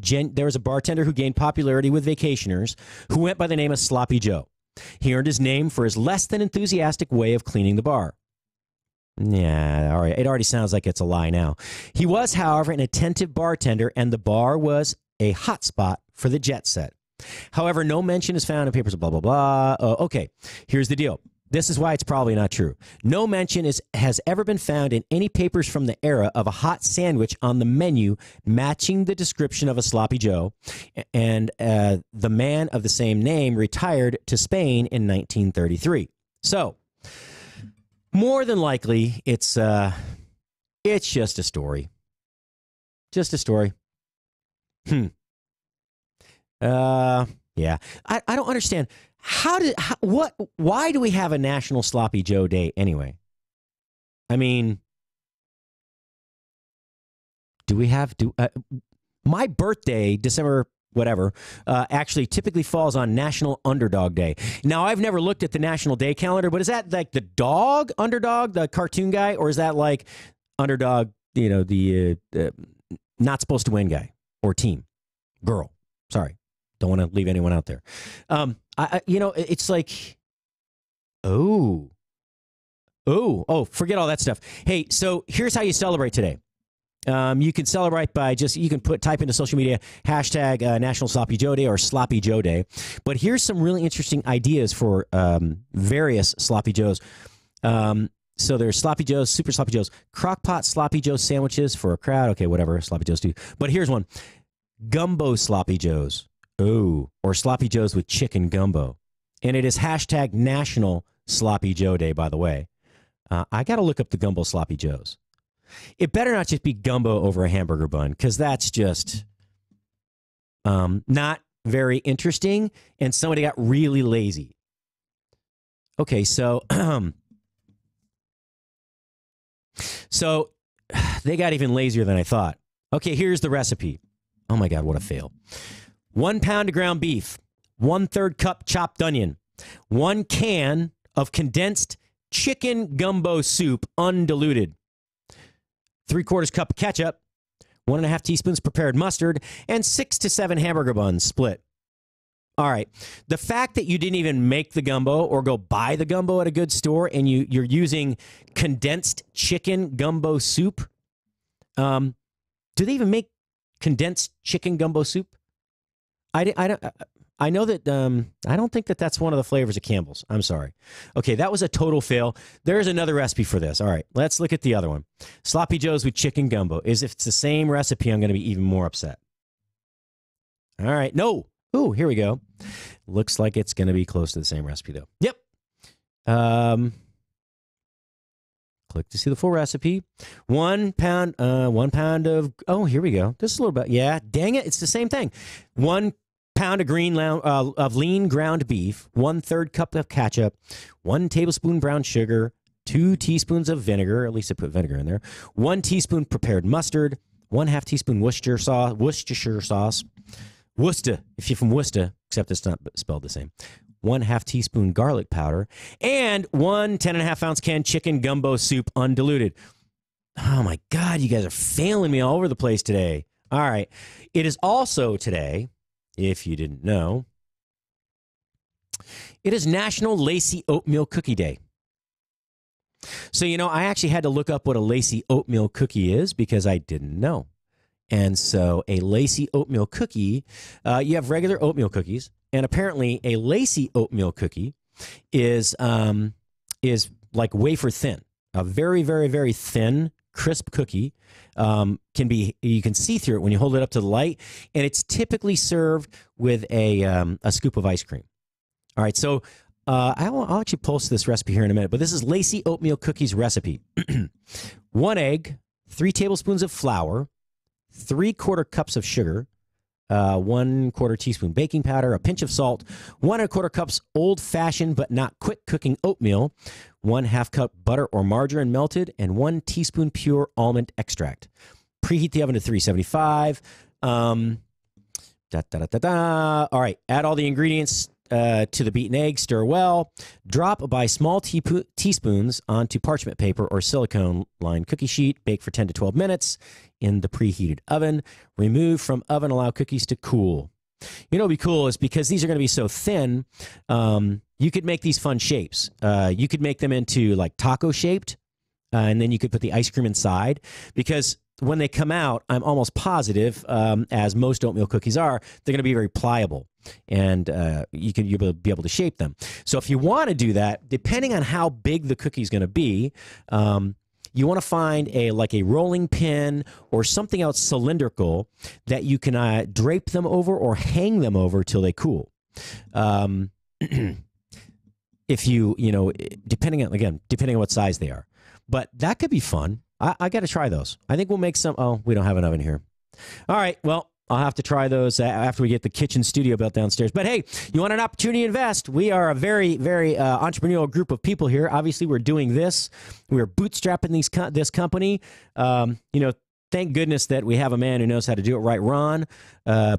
a bartender who gained popularity with vacationers who went by the name of Sloppy Joe. He earned his name for his less than enthusiastic way of cleaning the bar. Yeah, all right. It already sounds like it's a lie now. He was, however, an attentive bartender, and the bar was a hot spot for the jet set. However, no mention is found in papers of blah, blah, blah. Okay, here's the deal. This is why it's probably not true. No mention has ever been found in any papers from the era of a hot sandwich on the menu matching the description of a Sloppy Joe, and the man of the same name retired to Spain in 1933. So, More than likely, it's just a story. Just a story. Yeah. I don't understand. Why do we have a National Sloppy Joe Day anyway? I mean, my birthday, December whatever, actually typically falls on National Underdog Day. Now, I've never looked at the National Day calendar, but is that like the dog, Underdog, the cartoon guy, or is that like Underdog, the not supposed to win guy or team, girl? Sorry, don't want to leave anyone out there. It's like, forget all that stuff. Hey, so here's how you celebrate today. You can celebrate by type into social media hashtag National Sloppy Joe Day or Sloppy Joe Day. But here's some really interesting ideas for various Sloppy Joes. So there's Sloppy Joes, Super Sloppy Joes, Crockpot Sloppy Joe sandwiches for a crowd. Okay, whatever Sloppy Joes do. But here's one: Gumbo Sloppy Joes. Or Sloppy Joes with chicken gumbo. And it is hashtag National Sloppy Joe Day, by the way. I got to look up the Gumbo Sloppy Joes. It better not just be gumbo over a hamburger bun, because that's just not very interesting, and somebody got really lazy. Okay, so they got even lazier than I thought. Okay, here's the recipe. Oh my God, what a fail. 1 pound of ground beef, 1/3 cup chopped onion, 1 can of condensed chicken gumbo soup, undiluted, 3/4 cup of ketchup, 1.5 teaspoons prepared mustard, and 6 to 7 hamburger buns split. All right. The fact that you didn't even make the gumbo or go buy the gumbo at a good store and you're using condensed chicken gumbo soup. Do they even make condensed chicken gumbo soup? I know that I don't think that that's one of the flavors of Campbell's. I'm sorry. Okay, that was a total fail. There's another recipe for this. All right, let's look at the other one. Sloppy Joes with chicken gumbo. If it's the same recipe, I'm going to be even more upset. All right, no. Ooh, here we go. Looks like it's going to be close to the same recipe, though. Yep. Click to see the full recipe. 1 pound of, here we go. This is a little bit, yeah, dang it, it's the same thing. 1 pound of lean ground beef, 1/3 cup of ketchup, 1 tablespoon brown sugar, 2 teaspoons of vinegar, at least I put vinegar in there, 1 teaspoon prepared mustard, 1/2 teaspoon Worcestershire sauce, Worcester, if you're from Worcester, except it's not spelled the same, 1/2 teaspoon garlic powder, and 1 10.5 ounce can chicken gumbo soup, undiluted. Oh my God, you guys are failing me all over the place today. All right. It is also today, if you didn't know, it is National Lacy Oatmeal Cookie Day. So, I actually had to look up what a lacy oatmeal cookie is because I didn't know. And so a lacy oatmeal cookie, you have regular oatmeal cookies, and apparently a lacy oatmeal cookie is like wafer thin, a very, very, very thin, crisp cookie. You can see through it when you hold it up to the light, and it's typically served with a scoop of ice cream. All right, so I'll actually post this recipe here in a minute, but this is lacy oatmeal cookies recipe. 1 egg, 3 tablespoons of flour, 3/4 cups of sugar, 1/4 teaspoon baking powder, a pinch of salt, 1/4 cups old-fashioned but not quick-cooking oatmeal, 1/2 cup butter or margarine melted, and 1 teaspoon pure almond extract. Preheat the oven to 375. All right, add all the ingredients to the beaten egg, stir well, drop by small teaspoons onto parchment paper or silicone-lined cookie sheet, bake for 10 to 12 minutes in the preheated oven, remove from oven, allow cookies to cool. What'd be cool is because these are going to be so thin, you could make these fun shapes. You could make them into like taco shaped, and then you could put the ice cream inside, because when they come out, I'm almost positive, as most oatmeal cookies are, they're going to be very pliable, and you'll be able to shape them. So if you want to do that, depending on how big the cookie is going to be, you want to find a rolling pin or something else cylindrical that you can drape them over or hang them over till they cool. if you know, depending on what size they are. But that could be fun. I got to try those. I think we'll make some. Oh, we don't have an oven here. All right. Well, I'll have to try those after we get the kitchen studio built downstairs. But hey, you want an opportunity to invest? We are a very, very entrepreneurial group of people here. Obviously, we're doing this. We're bootstrapping this company. Thank goodness that we have a man who knows how to do it right. Ron,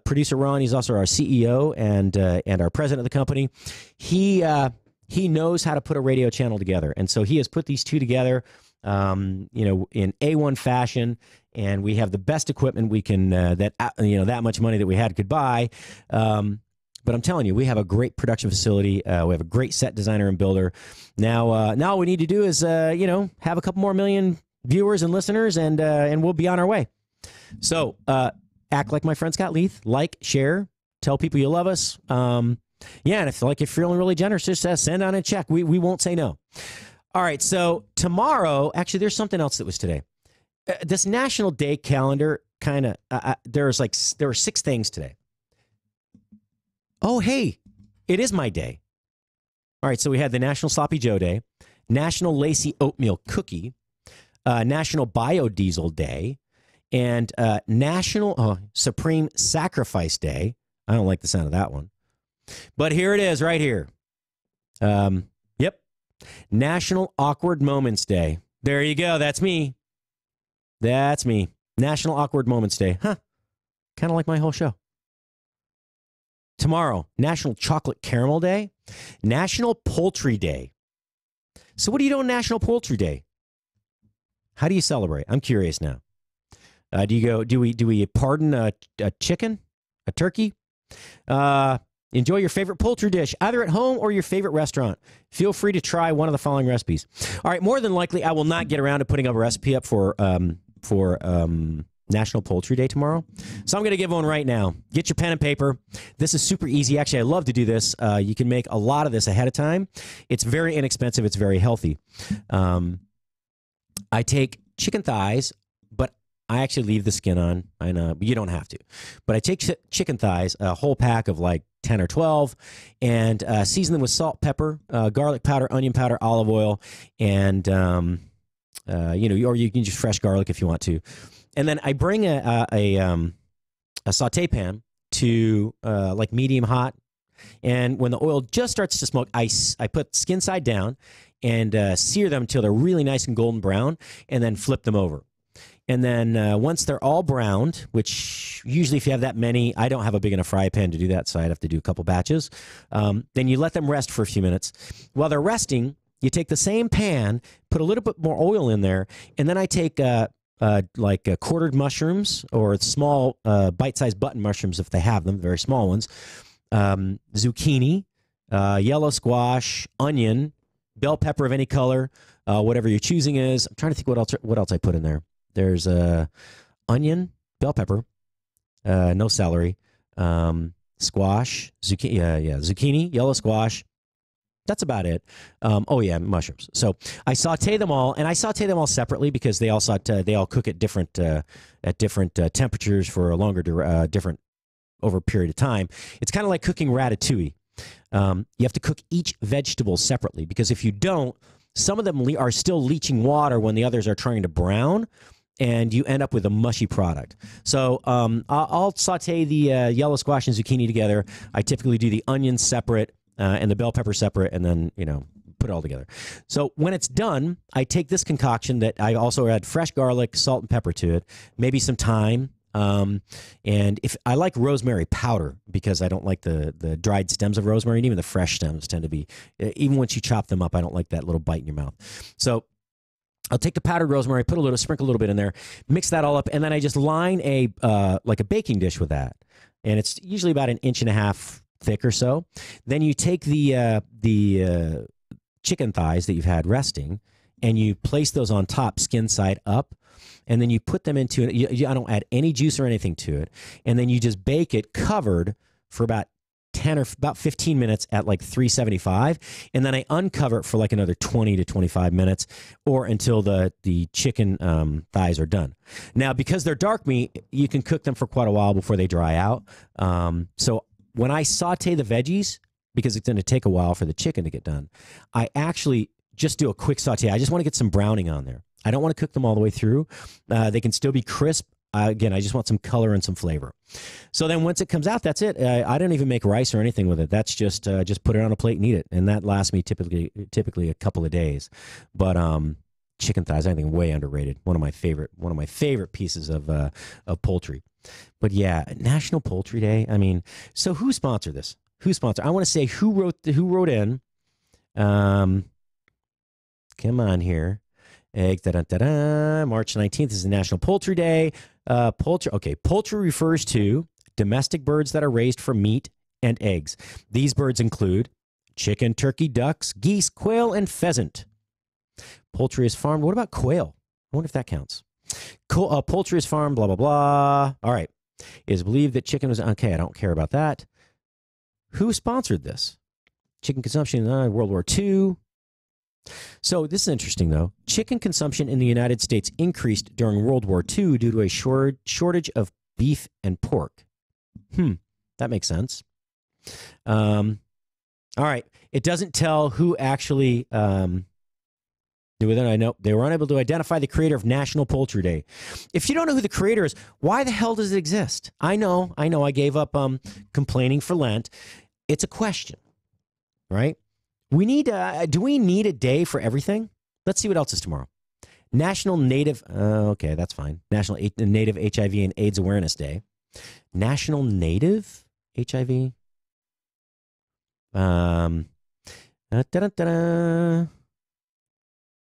producer Ron, he's also our CEO and our president of the company. He knows how to put a radio channel together, and so he has put these two together, in A1 fashion. And we have the best equipment we can that much money that we had could buy. But I'm telling you, we have a great production facility. We have a great set designer and builder. Now all we need to do is have a couple more million viewers and listeners, and we'll be on our way. So act like my friend Scott Leith. Like, share, tell people you love us. And if you're feeling really generous, just send on a check. We won't say no. All right. So tomorrow, actually, there's something else that was today. This National Day calendar kind of there were 6 things today. Oh, hey, it is my day. All right, so we had the National Sloppy Joe Day, National Lacy Oatmeal Cookie, National Biodiesel Day, and National Supreme Sacrifice Day. I don't like the sound of that one, but here it is right here. Yep, National Awkward Moments Day. There you go. That's me. That's me. National Awkward Moments Day. Huh. Kind of like my whole show. Tomorrow, National Chocolate Caramel Day, National Poultry Day. So what do you do on National Poultry Day? How do you celebrate? I'm curious now. Do we pardon a chicken, a turkey? Enjoy your favorite poultry dish, either at home or your favorite restaurant. Feel free to try one of the following recipes. All right, more than likely, I will not get around to putting up a recipe up for National Poultry Day tomorrow. So I'm going to give one right now. Get your pen and paper. This is super easy. Actually, I love to do this. You can make a lot of this ahead of time. It's very inexpensive. It's very healthy. I take chicken thighs, but I actually leave the skin on. I know, but you don't have to. But I take chicken thighs, a whole pack of like 10 or 12, and season them with salt, pepper, garlic powder, onion powder, olive oil, and or you can use fresh garlic if you want to. And then I bring a saute pan to like medium hot, and when the oil just starts to smoke, I put skin side down and sear them until they're really nice and golden brown, and then flip them over. And then once they're all browned, which usually if you have that many, I don't have a big enough fry pan to do that, so I'd have to do a couple batches. Then you let them rest for a few minutes. While they're resting, you take the same pan, put a little bit more oil in there, and then I take quartered mushrooms or small bite-sized button mushrooms if they have them, very small ones, zucchini, yellow squash, onion, bell pepper of any color, whatever your choosing is. I'm trying to think what else I put in there. There's onion, bell pepper, no celery, squash, zucchini, yellow squash. That's about it. Mushrooms. So I saute them all, and I saute them all separately because they all cook at different temperatures for a longer different over a period of time. It's kind of like cooking ratatouille. You have to cook each vegetable separately because if you don't, some of them are still leaching water when the others are trying to brown, and you end up with a mushy product. So I'll saute the yellow squash and zucchini together. I typically do the onions separate and the bell pepper separate, and then put it all together. So when it's done, I take this concoction that I also add fresh garlic, salt, and pepper to it, maybe some thyme. And if I like rosemary powder because I don't like the dried stems of rosemary, and even the fresh stems tend to be, even once you chop them up, I don't like that little bite in your mouth. So I'll take the powdered rosemary, sprinkle a little bit in there, mix that all up, and then I just line a baking dish with that. And it's usually about 1.5 inches thick or so. Then you take the chicken thighs that you've had resting, and you place those on top, skin side up, and then you put them into it. I don't add any juice or anything to it, and then you just bake it covered for about 15 minutes at like 375, and then I uncover it for like another 20 to 25 minutes, or until the chicken thighs are done. Now, because they're dark meat, you can cook them for quite a while before they dry out. So when I saute the veggies, because it's going to take a while for the chicken to get done, I actually just do a quick saute. I just want to get some browning on there. I don't want to cook them all the way through. They can still be crisp. Again, I just want some color and some flavor. So then once it comes out, that's it. I don't even make rice or anything with it. That's just put it on a plate and eat it. And that lasts me typically a couple of days. But chicken thighs, I think, way underrated. One of my favorite pieces of poultry. But yeah, National Poultry Day. I mean, so who sponsored this? Who sponsored? I want to say who wrote in. Come on here. March 19th is the National Poultry Day. Poultry refers to domestic birds that are raised for meat and eggs. These birds include chicken, turkey, ducks, geese, quail, and pheasant. Poultry is farmed. What about quail? I wonder if that counts. Poultry is farmed, blah, blah, blah. All right. It is believed that chicken was... Okay, I don't care about that. Who sponsored this? Chicken consumption in World War II. So this is interesting, though. Chicken consumption in the United States increased during World War II due to a shortage of beef and pork. That makes sense. All right. It doesn't tell who actually... I know they were unable to identify the creator of National Poultry Day. If you don't know who the creator is, why the hell does it exist? I know. I gave up complaining for Lent. It's a question, right? We need. Do we need a day for everything? Let's see what else is tomorrow. National Native. Okay, that's fine. National Native HIV and AIDS Awareness Day. National Native HIV.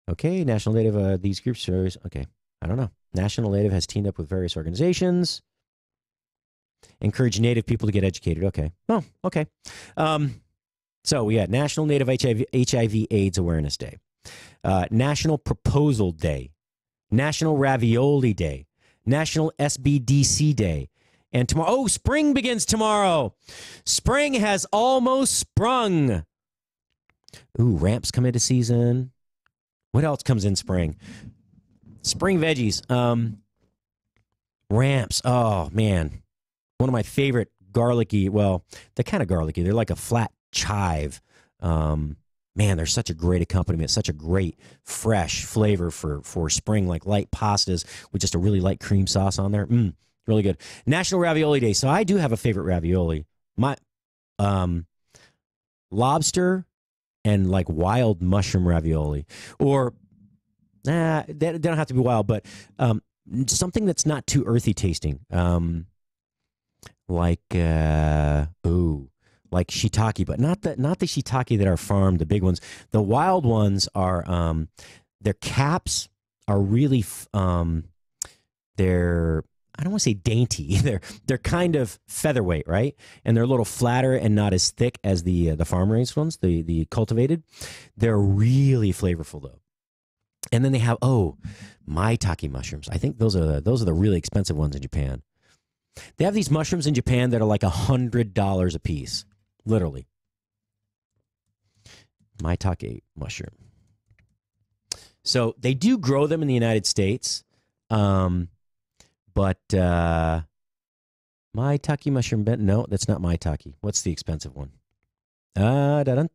Okay, National Native. These groups are okay. I don't know. National Native has teamed up with various organizations. Encourage Native people to get educated. Okay. Oh, okay. So we got National Native HIV AIDS Awareness Day, National Proposal Day, National Ravioli Day, National SBDC Day, and tomorrow, spring begins tomorrow. Spring has almost sprung. Ooh, ramps come into season. What else comes in spring? Spring veggies. Ramps. Oh, man. One of my favorite garlicky, well, they're kind of garlicky. They're like a flat chive. Man, they're such a great accompaniment, such a great fresh flavor for spring, like light pastas with just a really light cream sauce on there. Really good. National Ravioli Day. So I do have a favorite ravioli. My lobster and like wild mushroom ravioli, or they don't have to be wild, but something that's not too earthy tasting. Like shiitake, but not the shiitake that are farmed, the big ones. The wild ones are their caps are really they're, I don't want to say dainty. They're kind of featherweight, right? And they're a little flatter and not as thick as the farm raised ones, the cultivated. They're really flavorful though. And then they have maitake mushrooms. I think those are the really expensive ones in Japan. They have these mushrooms in Japan that are like $100 a piece, literally. Maitake mushroom. So they do grow them in the United States, but maitake mushroom bent. No, that's not maitake. What's the expensive one? Matsutake,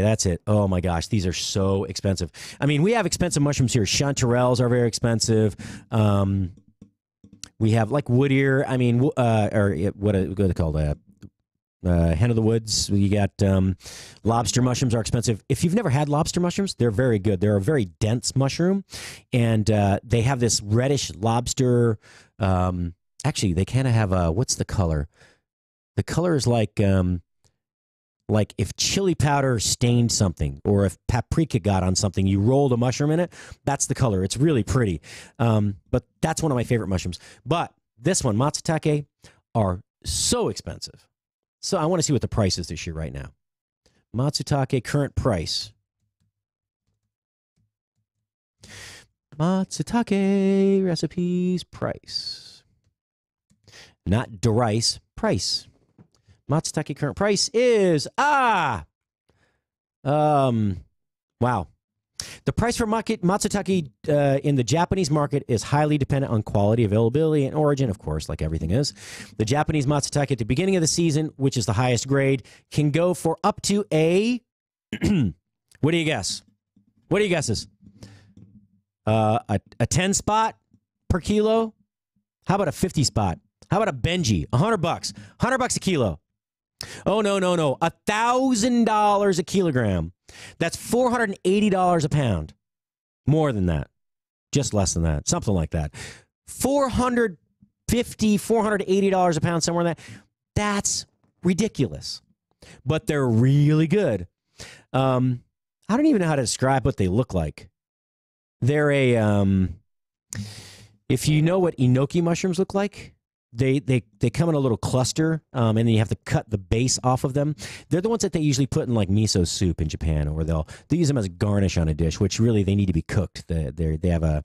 that's it. Oh my gosh, these are so expensive. I mean, we have expensive mushrooms here. Chanterelles are very expensive. We have like wood ear. I mean, what are they called? Hen of the woods. You got lobster mushrooms are expensive. If you've never had lobster mushrooms, they're very good. They're a very dense mushroom, and they have this reddish lobster. Actually, they kind of have what's the color? The color is like if chili powder stained something, or if paprika got on something, you rolled a mushroom in it. That's the color. It's really pretty. But that's one of my favorite mushrooms. But this one, matsutake, are so expensive. So I want to see what the price is this year right now. Matsutake current price. Matsutake recipes price. Not derice, price. Matsutake current price is wow. The The price for matsutake in the Japanese market is highly dependent on quality, availability, and origin, of course, like everything is. The Japanese matsutake at the beginning of the season, which is the highest grade, can go for up to a... what do you guess? What do you guesses? A 10 spot per kilo? How about a 50 spot? How about a Benji? $100. $100 a kilo. Oh, no. $1,000 a kilogram. That's $480 a pound. More than that. Just less than that. Something like that. $450, $480 a pound, somewhere in that. That's ridiculous. But they're really good. I don't even know how to describe what they look like. They're a, if you know what enoki mushrooms look like, they come in a little cluster, and then you have to cut the base off of them. They're the ones that they usually put in like miso soup in Japan, or they'll use them as garnish on a dish, which really they need to be cooked. They have a,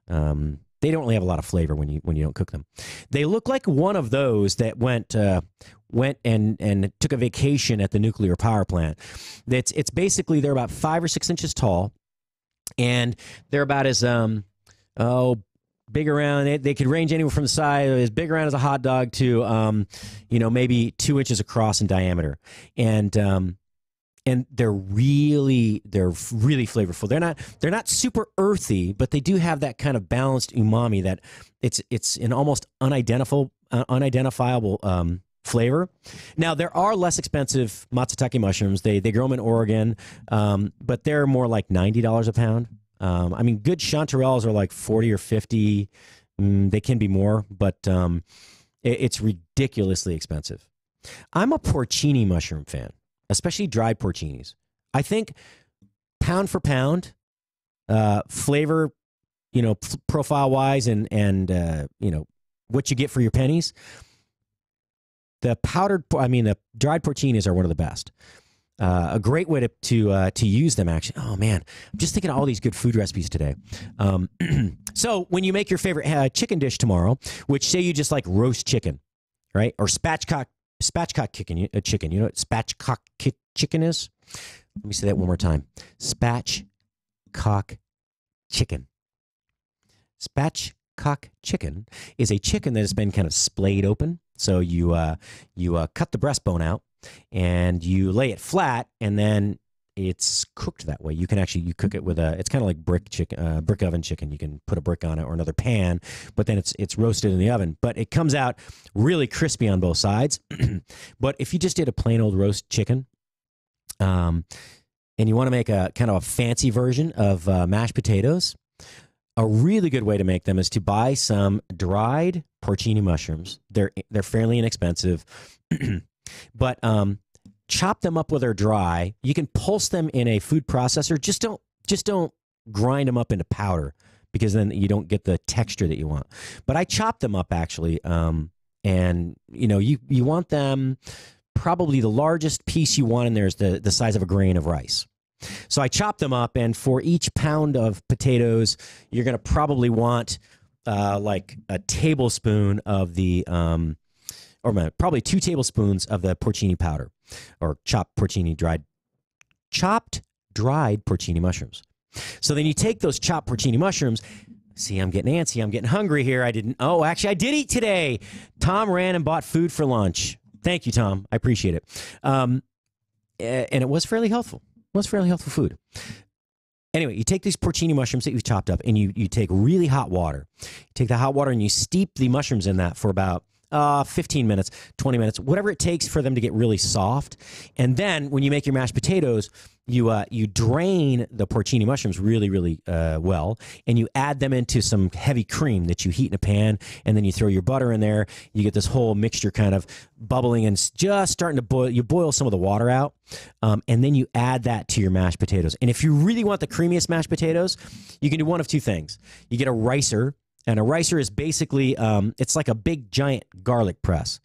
they don't really have a lot of flavor when you don't cook them. They look like one of those that went and took a vacation at the nuclear power plant. It's basically, they're about 5 or 6 inches tall, and they're about as big around. They could range anywhere from the size as big around as a hot dog to maybe 2 inches across in diameter, and they're really flavorful. They're not super earthy, but they do have that kind of balanced umami that it's an almost unidentifiable flavor. Now, there are less expensive matsutake mushrooms. They grow them in Oregon, but they're more like $90 a pound. I mean, good chanterelles are like 40 or 50. They can be more, but it's ridiculously expensive. I'm a porcini mushroom fan, especially dried porcinis. I think pound for pound, flavor, profile wise, and what you get for your pennies. The dried porcinis are one of the best. A great way to use them, actually. Oh man, I'm just thinking of all these good food recipes today. So when you make your favorite chicken dish tomorrow, which say you just like roast chicken, right, or spatchcock chicken. You know what spatchcock chicken is? Let me say that one more time. Spatchcock chicken. Spatchcock chicken is a chicken that has been kind of splayed open. So you cut the breastbone out and you lay it flat, and then it's cooked that way. You cook it with it's kind of like brick oven chicken. You can put a brick on it or another pan, but then it's roasted in the oven. But it comes out really crispy on both sides. But if you just did a plain old roast chicken, and you want to make a kind of a fancy version of mashed potatoes, a really good way to make them is to buy some dried porcini mushrooms. They're fairly inexpensive, but chop them up where they're dry. You can pulse them in a food processor. Just don't grind them up into powder, because then you don't get the texture that you want. But I chop them up actually, and you want them, probably the largest piece you want in there is the size of a grain of rice. So I chop them up, and for each pound of potatoes, you're going to probably want like a tablespoon of the, probably 2 tablespoons of the porcini powder, or chopped dried porcini mushrooms. So then you take those chopped porcini mushrooms. See, I'm getting antsy. I'm getting hungry here. I did eat today. Tom ran and bought food for lunch. Thank you, Tom. I appreciate it. And it was fairly helpful. Food. Anyway, you take these porcini mushrooms that you've chopped up, and you take really hot water. You take the hot water and you steep the mushrooms in that for about 15 minutes, 20 minutes, whatever it takes for them to get really soft. And then when you make your mashed potatoes, you drain the porcini mushrooms really well, and you add them into some heavy cream that you heat in a pan, and then you throw your butter in there. You get this whole mixture kind of bubbling and just starting to boil. You boil some of the water out, and then you add that to your mashed potatoes. And if you really want the creamiest mashed potatoes, you can do one of two things. You get a ricer. And a ricer is basically, it's like a big giant garlic press.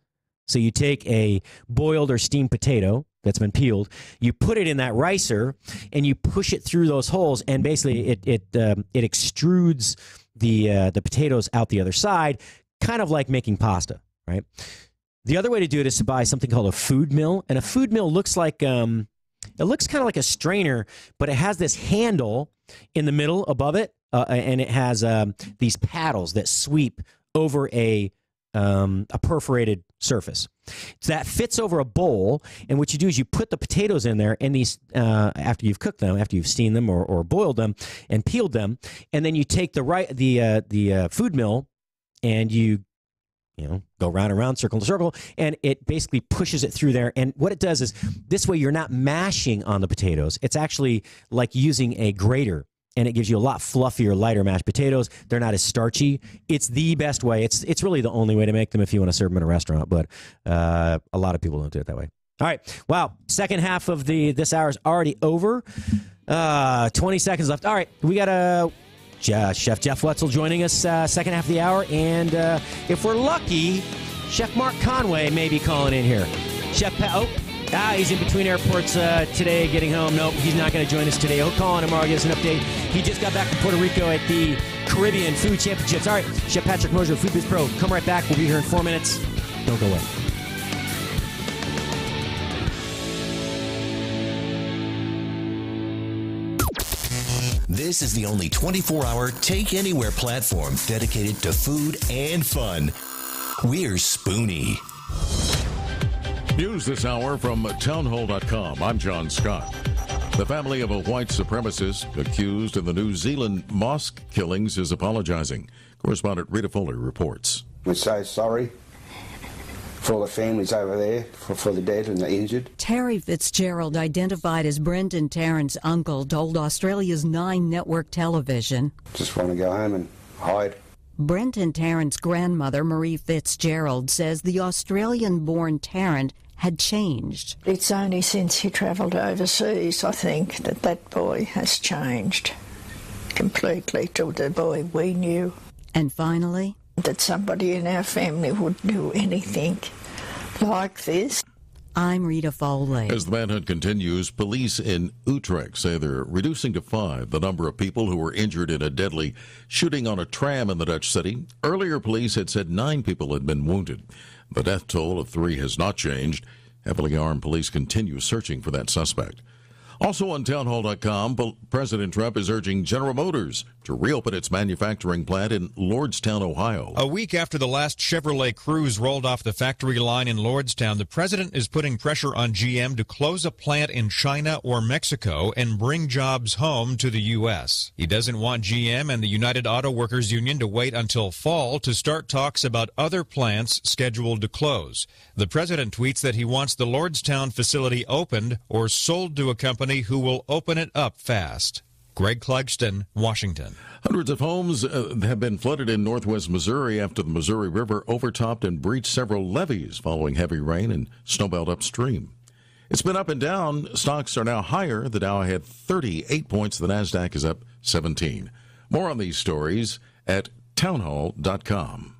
So you take a boiled or steamed potato that's been peeled, you put it in that ricer, and you push it through those holes, and basically it extrudes the potatoes out the other side, kind of like making pasta, right? The other way to do it is to buy something called a food mill, and a food mill looks like it looks kind of like a strainer, but it has this handle in the middle above it, and it has these paddles that sweep over a perforated surface. So that fits over a bowl, and what you do is you put the potatoes in there, and these after you've cooked them, after you've steamed them or boiled them and peeled them, and then you take the food mill, and you go round and round, circle to circle, and it basically pushes it through there. And what it does is, this way you're not mashing on the potatoes. It's actually like using a grater, and it gives you a lot fluffier, lighter mashed potatoes. They're not as starchy. It's the best way. It's really the only way to make them if you want to serve them in a restaurant, but a lot of people don't do it that way. All right. Wow. Second half of this hour is already over. 20 seconds left. All right. We got Chef Jeff Wetzel joining us second half of the hour, and if we're lucky, Chef Mark Conway may be calling in here. Chef he's in between airports today, getting home. Nope, he's not going to join us today. He'll call in tomorrow, give us an update. He just got back from Puerto Rico at the Caribbean Food Championships. All right, Chef Patrick Mosher, Food Biz Pro. Come right back. We'll be here in 4 minutes. Don't go away. This is the only 24-hour take-anywhere platform dedicated to food and fun. We're Spoony. News this hour from townhall.com. I'm John Scott. The family of a white supremacist accused in the New Zealand mosque killings is apologizing. Correspondent Rita Foley reports. We're so sorry for all the families over there, for the dead and the injured. Terry Fitzgerald, identified as Brenton Tarrant's uncle, told Australia's 9 Network Television, "Just want to go home and hide." Brenton Tarrant's grandmother, Marie Fitzgerald, says the Australian-born Tarrant had changed. It's only since he travelled overseas, I think, that boy has changed completely to the boy we knew. And finally, that somebody in our family would do anything like this. I'm Rita Foley. As the manhunt continues, police in Utrecht say they're reducing to 5 the number of people who were injured in a deadly shooting on a tram in the Dutch city. Earlier, police had said 9 people had been wounded. The death toll of 3 has not changed. Heavily armed police continue searching for that suspect. Also on townhall.com, President Trump is urging General Motors to reopen its manufacturing plant in Lordstown, Ohio. A week after the last Chevrolet Cruze rolled off the factory line in Lordstown, the president is putting pressure on GM to close a plant in China or Mexico and bring jobs home to the U.S. He doesn't want GM and the United Auto Workers Union to wait until fall to start talks about other plants scheduled to close. The president tweets that he wants the Lordstown facility opened or sold to a company who will open it up fast. Greg Clugston, Washington. Hundreds of homes have been flooded in northwest Missouri after the Missouri River overtopped and breached several levees following heavy rain and snowmelt upstream. It's been up and down. Stocks are now higher. The Dow had 38 points. The NASDAQ is up 17. More on these stories at townhall.com.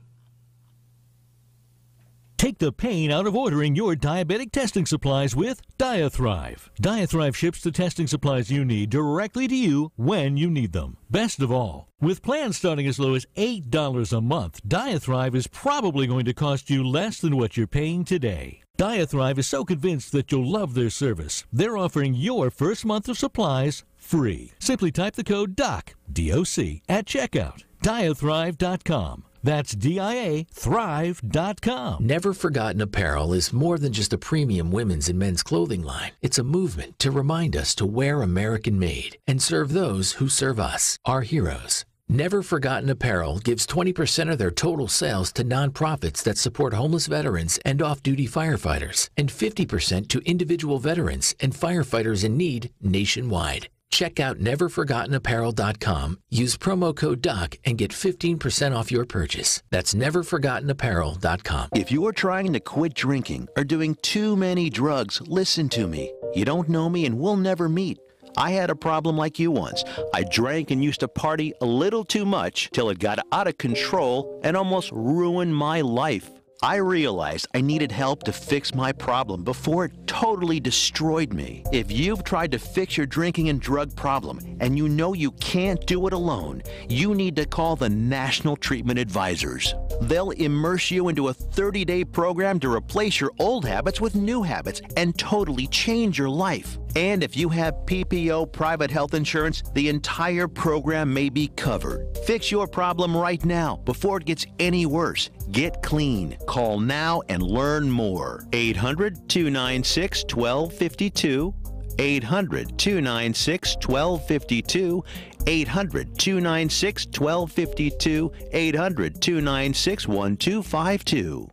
Take the pain out of ordering your diabetic testing supplies with Diathrive. Diathrive ships the testing supplies you need directly to you when you need them. Best of all, with plans starting as low as $8 a month, Diathrive is probably going to cost you less than what you're paying today. Diathrive is so convinced that you'll love their service, they're offering your first month of supplies free. Simply type the code DOC, D-O-C, at checkout. Diathrive.com. That's DIA Thrive.com. Never Forgotten Apparel is more than just a premium women's and men's clothing line. It's a movement to remind us to wear American made and serve those who serve us, our heroes. Never Forgotten Apparel gives 20% of their total sales to nonprofits that support homeless veterans and off-duty firefighters, and 50% to individual veterans and firefighters in need nationwide. Check out neverforgottenapparel.com, use promo code DOC, and get 15% off your purchase. That's neverforgottenapparel.com. If you are trying to quit drinking or doing too many drugs, listen to me. You don't know me and we'll never meet. I had a problem like you once. I drank and used to party a little too much till it got out of control and almost ruined my life. I realized I needed help to fix my problem before it totally destroyed me. If you've tried to fix your drinking and drug problem and you know you can't do it alone, you need to call the National Treatment Advisors. They'll immerse you into a 30-day program to replace your old habits with new habits and totally change your life. And if you have PPO private health insurance, the entire program may be covered. Fix your problem right now before it gets any worse. Get clean. Call now and learn more. 800-296-1252. 800-296-1252. 800-296-1252. 800-296-1252.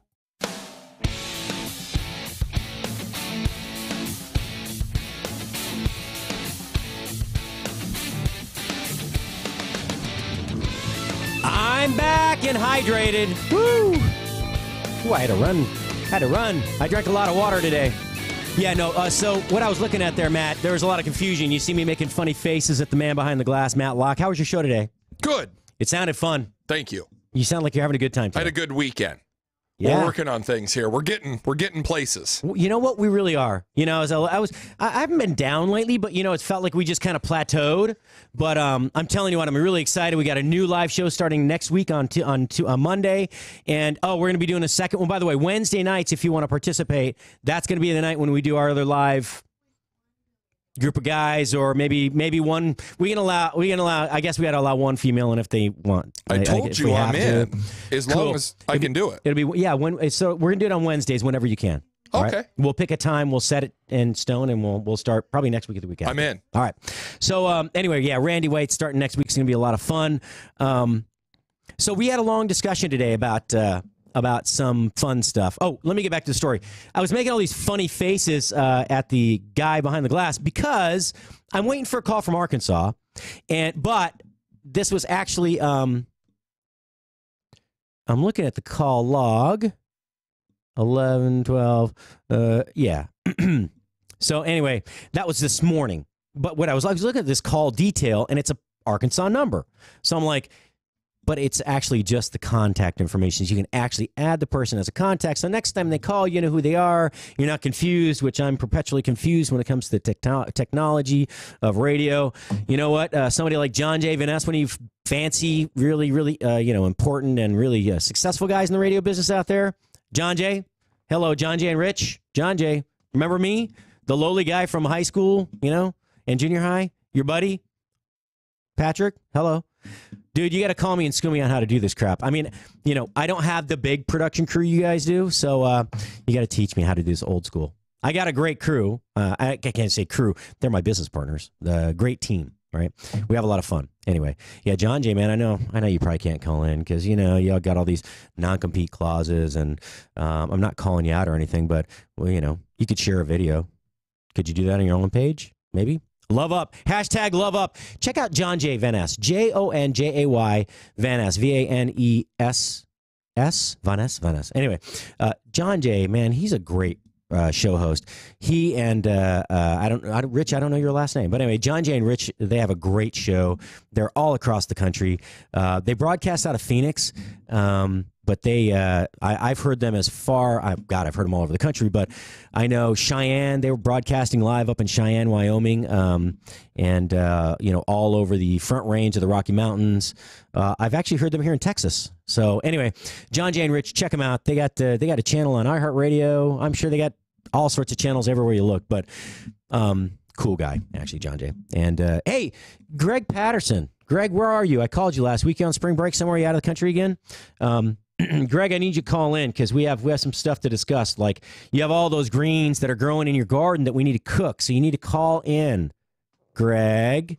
I'm back and hydrated. Woo! Ooh, I had to run. I drank a lot of water today. Yeah, no, so what I was looking at there, Matt, there was a lot of confusion. You see me making funny faces at the man behind the glass, Matt Locke. How was your show today? Good. It sounded fun. Thank you. You sound like you're having a good time today. I had a good weekend. Yeah. We're working on things here. We're getting places. You know what? We really are. You know, I haven't been down lately, but you know, it felt like we just kind of plateaued. But I'm telling you what, I'm really excited. We got a new live show starting next week on Monday, and we're going to be doing a second one. By the way, Wednesday nights, if you want to participate, that's going to be the night when we do our other live group of guys, or maybe one. We can allow. I guess we got to allow one female, and if they want, I told you I'm in, as long as I can do it. It'll be so we're gonna do it on Wednesdays whenever you can. All okay. Right? We'll pick a time. We'll set it in stone, and we'll start probably next week at the weekend. I'm in. All right. So anyway, yeah, Randy White starting next week is gonna be a lot of fun. So we had a long discussion today about some fun stuff. Oh, let me get back to the story. I was making all these funny faces at the guy behind the glass because I'm waiting for a call from Arkansas, but this was actually I'm looking at the call log. 11, 12, yeah. So anyway, that was this morning. But what I was looking at this call detail, and it's a Arkansas number. So I'm like, but it's actually just the contact information. So you can actually add the person as a contact. So next time they call, you know who they are. You're not confused, which I'm perpetually confused when it comes to the technology of radio. You know what? Somebody like John J. Van Ness, when you fancy, really, really, important and really successful guys in the radio business out there. John J. Hello, John J. and Rich. John J. Remember me? The lowly guy from high school, and junior high? Your buddy? Patrick? Hello. Dude, you got to call me and school me on how to do this crap. I mean, I don't have the big production crew you guys do, so you got to teach me how to do this old school. I got a great crew. I can't say crew. They're my business partners. The great team, right? We have a lot of fun. Anyway, yeah, John J, man, I know you probably can't call in because, y'all got all these non-compete clauses, and I'm not calling you out or anything, but, you could share a video. Could you do that on your own page? Maybe? Love up. Hashtag love up. Check out John J. Van Ness. Jonjay Van Ness. Vanes. Van Ness. Anyway, John J, man, he's a great show host. He and Rich, I don't know your last name, but anyway, John J and Rich, they have a great show. They're all across the country. They broadcast out of Phoenix, but I've heard them as far. I've heard them all over the country, but I know Cheyenne. They were broadcasting live up in Cheyenne, Wyoming, and all over the Front Range of the Rocky Mountains. I've actually heard them here in Texas. So anyway, John J and Rich, check them out. They got a channel on iHeartRadio. I'm sure they got all sorts of channels everywhere you look, but cool guy, actually, John J. And hey, Greg Patterson. Greg, where are you? I called you last week. You on spring break somewhere? You out of the country again? Greg, I need you to call in because we have some stuff to discuss. Like, you have all those greens that are growing in your garden that we need to cook, so you need to call in. Greg,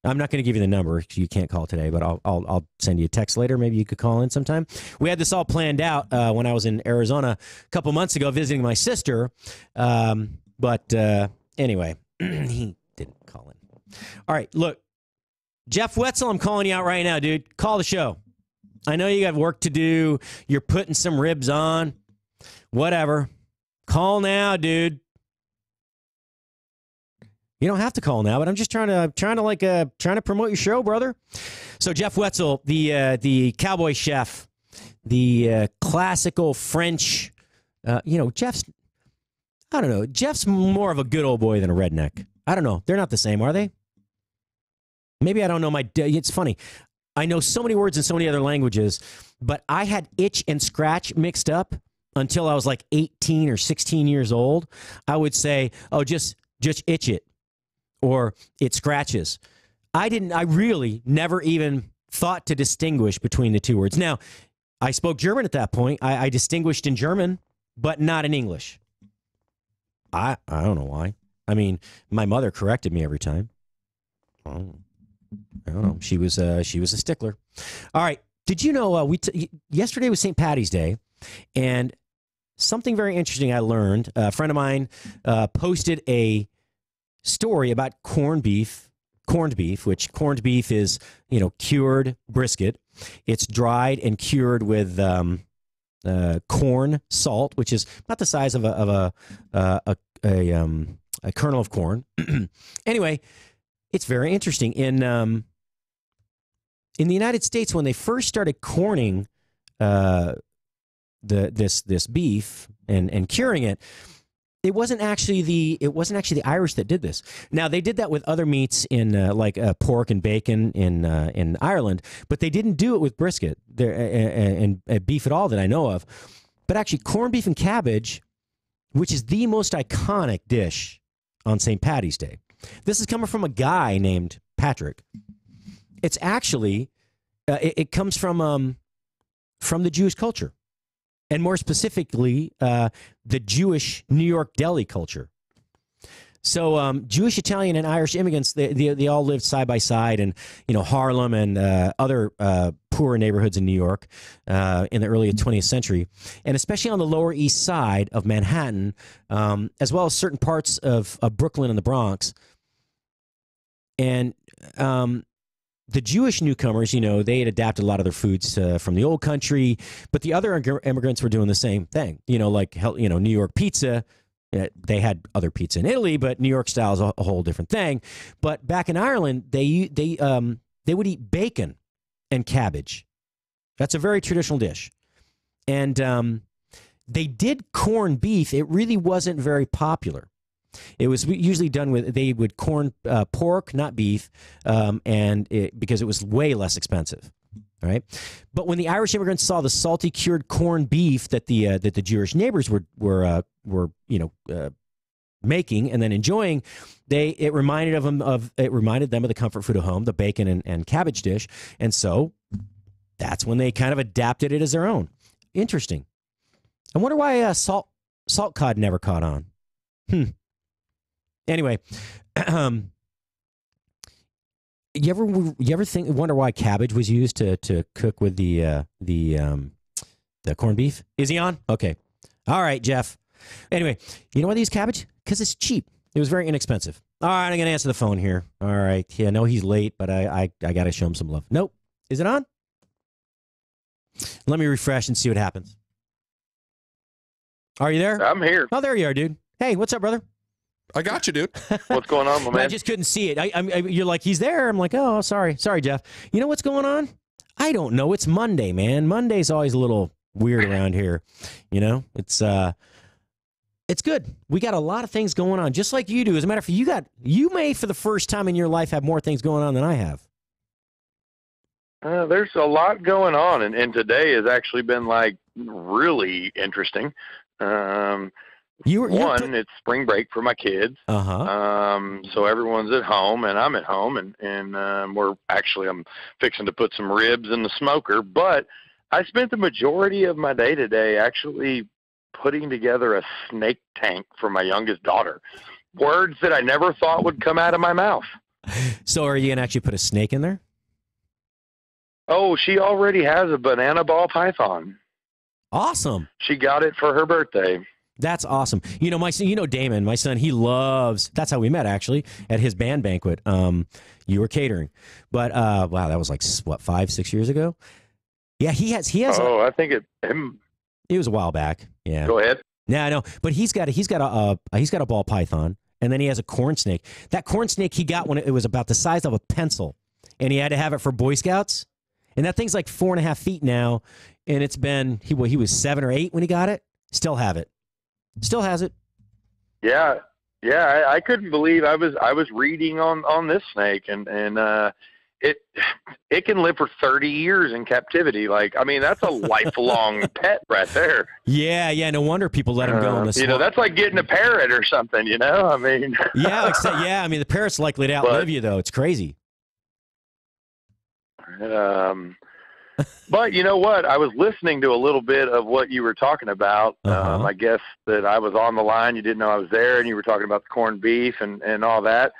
I'm not going to give you the number because you can't call today, but I'll send you a text later. Maybe you could call in sometime. We had this all planned out when I was in Arizona a couple months ago visiting my sister. But anyway, he didn't call in. All right, look, Jeff Wetzel, I'm calling you out right now, dude. Call the show. I know you got work to do. You're putting some ribs on. Whatever. Call now, dude. You don't have to call now, but I'm just trying to promote your show, brother. So Jeff Wetzel, the cowboy chef, the classical French, Jeff's, I don't know. Jeff's more of a good old boy than a redneck. I don't know. They're not the same, are they? Maybe I don't know it's funny. I know so many words in so many other languages, but I had itch and scratch mixed up until I was like 18 or 16 years old, I would say, oh, just itch it, or it scratches. I really never even thought to distinguish between the two words. Now, I spoke German at that point. I distinguished in German, but not in English. I don't know why. I mean, my mother corrected me every time. I don't know. She was a stickler. All right. Did you know yesterday was St. Patty's Day, and something very interesting I learned. A friend of mine posted a story about corned beef, which corned beef is, cured brisket. It's dried and cured with corn salt, which is about the size of a kernel of corn. Anyway, it's very interesting. In the United States, when they first started corning this beef and curing it, it wasn't actually the Irish that did this. Now, they did that with other meats in like pork and bacon in Ireland, but they didn't do it with brisket and beef at all that I know of. But actually, corned beef and cabbage, which is the most iconic dish on St. Patty's Day. This is coming from a guy named Patrick. It's actually it comes from the Jewish culture. And more specifically, the Jewish New York deli culture. So Jewish, Italian, and Irish immigrants, they all lived side by side in Harlem and other poorer neighborhoods in New York in the early 20th century, and especially on the Lower East Side of Manhattan, as well as certain parts of Brooklyn and the Bronx. And the Jewish newcomers, they had adapted a lot of their foods from the old country, but the other immigrants were doing the same thing. New York pizza. They had other pizza in Italy, but New York style is a whole different thing. But back in Ireland, they would eat bacon and cabbage. That's a very traditional dish. And they did corned beef. It really wasn't very popular. It was usually done with, they would corn pork, not beef, because it was way less expensive. All right. But when the Irish immigrants saw the salty cured corned beef that the Jewish neighbors were making and then enjoying, it reminded them of the comfort food of home, the bacon and cabbage dish. And so that's when they kind of adapted it as their own. Interesting. I wonder why salt cod never caught on. Anyway, you ever wonder why cabbage was used to cook with the corned beef? Is he on? Okay. All right, Jeff. Anyway, you know why they use cabbage? Because it's cheap. It was very inexpensive. All right, I'm going to answer the phone here. All right. Yeah, I know he's late, but I got to show him some love. Nope. Is it on? Let me refresh and see what happens. Are you there? I'm here. Oh, there you are, dude. Hey, what's up, brother? I got you, dude. What's going on, my man? I just couldn't see it. You're like, he's there. I'm like, oh, sorry, Jeff. You know what's going on? I don't know. It's Monday, man. Monday's always a little weird around here. It's good. We got a lot of things going on, just like you do. As a matter of fact, you may for the first time in your life have more things going on than I have. There's a lot going on, and today has actually been like really interesting. It's spring break for my kids. So everyone's at home and I'm at home and I'm fixing to put some ribs in the smoker, but I spent the majority of my day today actually putting together a snake tank for my youngest daughter. Words that I never thought would come out of my mouth. So are you going to actually put a snake in there? Oh, she already has a banana ball python. Awesome. She got it for her birthday. That's awesome. My son, Damon, my son, he loves, that's how we met actually, at his band banquet. You were catering. But, wow, that was like, 5-6 years ago? Yeah, he has. I think it was a while back. Yeah. Go ahead. Yeah, I know. But he's got a ball python, and then he has a corn snake. That corn snake he got when it was about the size of a pencil, and he had to have it for Boy Scouts. And that thing's like 4.5 feet now, and it's been, he was 7 or 8 when he got it. Still have it. Still has it. Yeah. I couldn't believe I was reading on this snake, and it can live for 30 years in captivity. Like, I mean, that's a lifelong pet right there. Yeah, no wonder people let them go in the swamp. You know, that's like getting a parrot or something, you know? I mean, I mean, the parrot's likely to outlive you, though. It's crazy. But you know what? I was listening to a little bit of what you were talking about. I guess that I was on the line. You didn't know I was there, and you were talking about the corned beef and all that.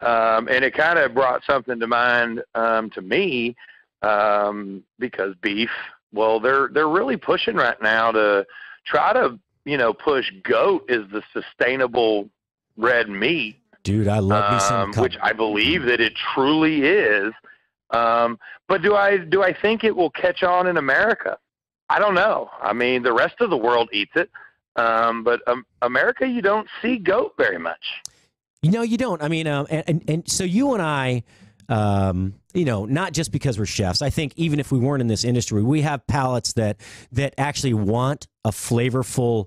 And it kind of brought something to mind to me because beef, well, they're really pushing right now to try to, push goat as the sustainable red meat. Dude, I love me some which I believe that it truly is. But do I think it will catch on in America? I don't know. I mean, the rest of the world eats it. But America, you don't see goat very much. No, you don't. I mean, and so you and I, not just because we're chefs. I think even if we weren't in this industry, we have palates that actually want a flavorful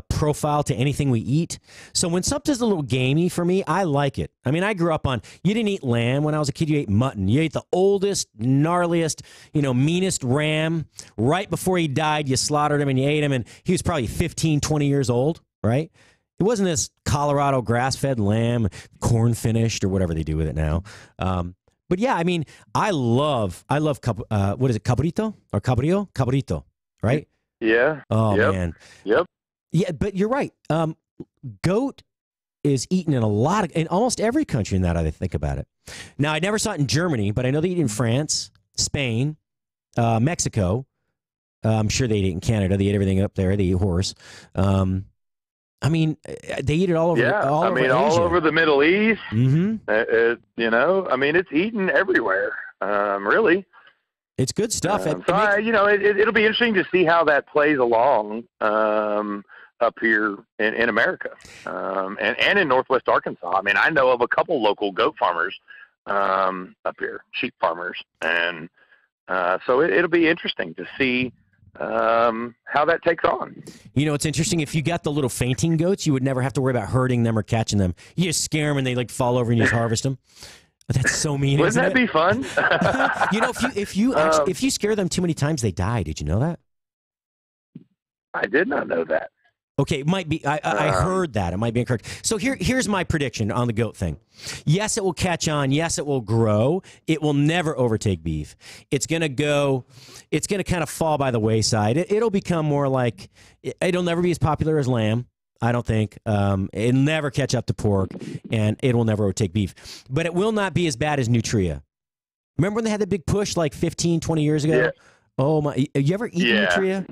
profile to anything we eat. So when something's a little gamey for me, I like it. I mean, I grew up on, you didn't eat lamb when I was a kid, you ate mutton. You ate the oldest, gnarliest, meanest ram. Right before he died, you slaughtered him and you ate him, and he was probably 15, 20 years old, right? It wasn't this Colorado grass-fed lamb, corn finished or whatever they do with it now. But yeah, I mean, I love what is it, cabrito or cabrillo? Cabrito, right? Yeah. Oh, man. Yep. Yeah, but you're right. Goat is eaten in in almost every country in that I think about it. Now, I never saw it in Germany, but I know they eat in France, Spain, Mexico. I'm sure they eat it in Canada. They eat everything up there. They eat horse. I mean, they eat it all over. Yeah, all over the Middle East. Mm-hmm. I mean, it's eaten everywhere. Really, it's good stuff. It'll be interesting to see how that plays along up here in America and in Northwest Arkansas. I mean, I know of a couple local goat farmers up here, sheep farmers, and so it'll be interesting to see how that takes on. It's interesting. If you got the little fainting goats, you would never have to worry about hurting them or catching them. You just scare them and they fall over and you just harvest them. That's so mean. Wouldn't that be fun? If you scare them too many times, they die. Did you know that? I did not know that. Okay, it might be. I heard that. It might be incorrect. So here's my prediction on the goat thing. Yes, it will catch on. Yes, it will grow. It will never overtake beef. It's going to kind of fall by the wayside. It'll become more like, it'll never be as popular as lamb, I don't think. It'll never catch up to pork, and it will never overtake beef. But it will not be as bad as Nutria. Remember when they had the big push like 15, 20 years ago? Yeah. Oh, my. Have you ever eaten Nutria?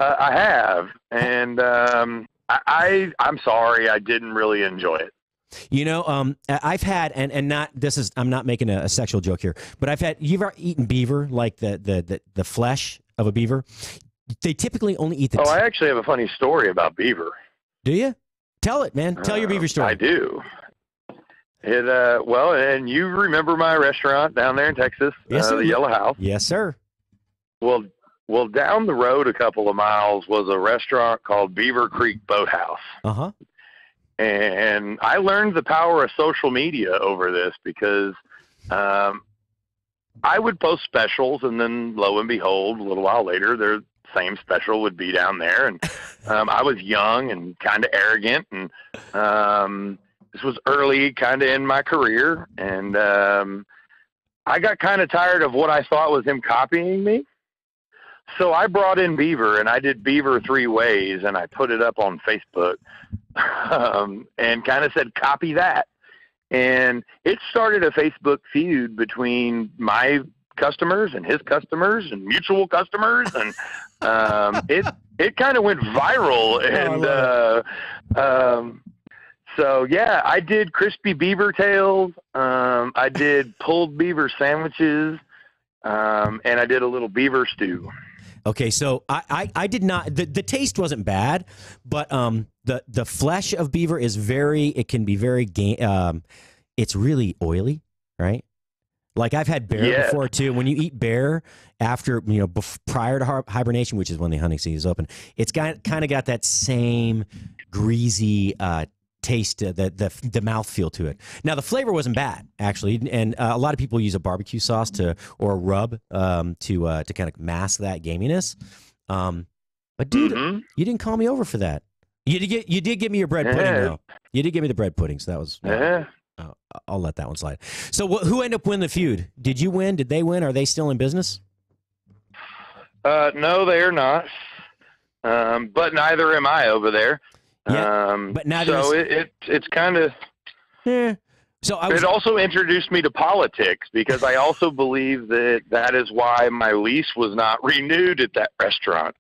I have, and I'm sorry, I didn't really enjoy it. I've had, and not I'm not making a sexual joke here, but I've had. You've ever eaten beaver, like the flesh of a beaver? They typically only eat the. I actually have a funny story about beaver. Do you? Tell it, man. Tell your beaver story. I do. And you remember my restaurant down there in Texas, the Yellow House? Yes, sir. Well, down the road a couple of miles was a restaurant called Beaver Creek Boathouse. Uh-huh. And I learned the power of social media over this because I would post specials, and then lo and behold, a little while later, the same special would be down there. And I was young and kind of arrogant, and this was early kind of in my career. And I got kind of tired of what I thought was him copying me. So I brought in beaver, and I did beaver 3 ways, and I put it up on Facebook and kind of said, copy that. And it started a Facebook feud between my customers and his customers and mutual customers. And it kind of went viral. And so, yeah, I did crispy beaver tails. I did pulled beaver sandwiches. And I did a little beaver stew. Okay, so I did not. The taste wasn't bad, but the flesh of beaver is can be very it's really oily, right? Like I've had bear before too. When you eat bear after prior to hibernation, which is when the hunting season is open, it's kind of got that same greasy taste, the mouthfeel to it. Now the flavor wasn't bad actually, and a lot of people use a barbecue sauce or a rub to kind of mask that gaminess. But dude, you didn't call me over for that. You did give me your bread pudding though. You did give me the bread pudding, so that was. I'll let that one slide. So who ended up winning the feud? Did you win? Did they win? Are they still in business? No, they are not. But neither am I over there. Yeah, but now so it's kind of. Yeah. So it also introduced me to politics because I also believe that is why my lease was not renewed at that restaurant.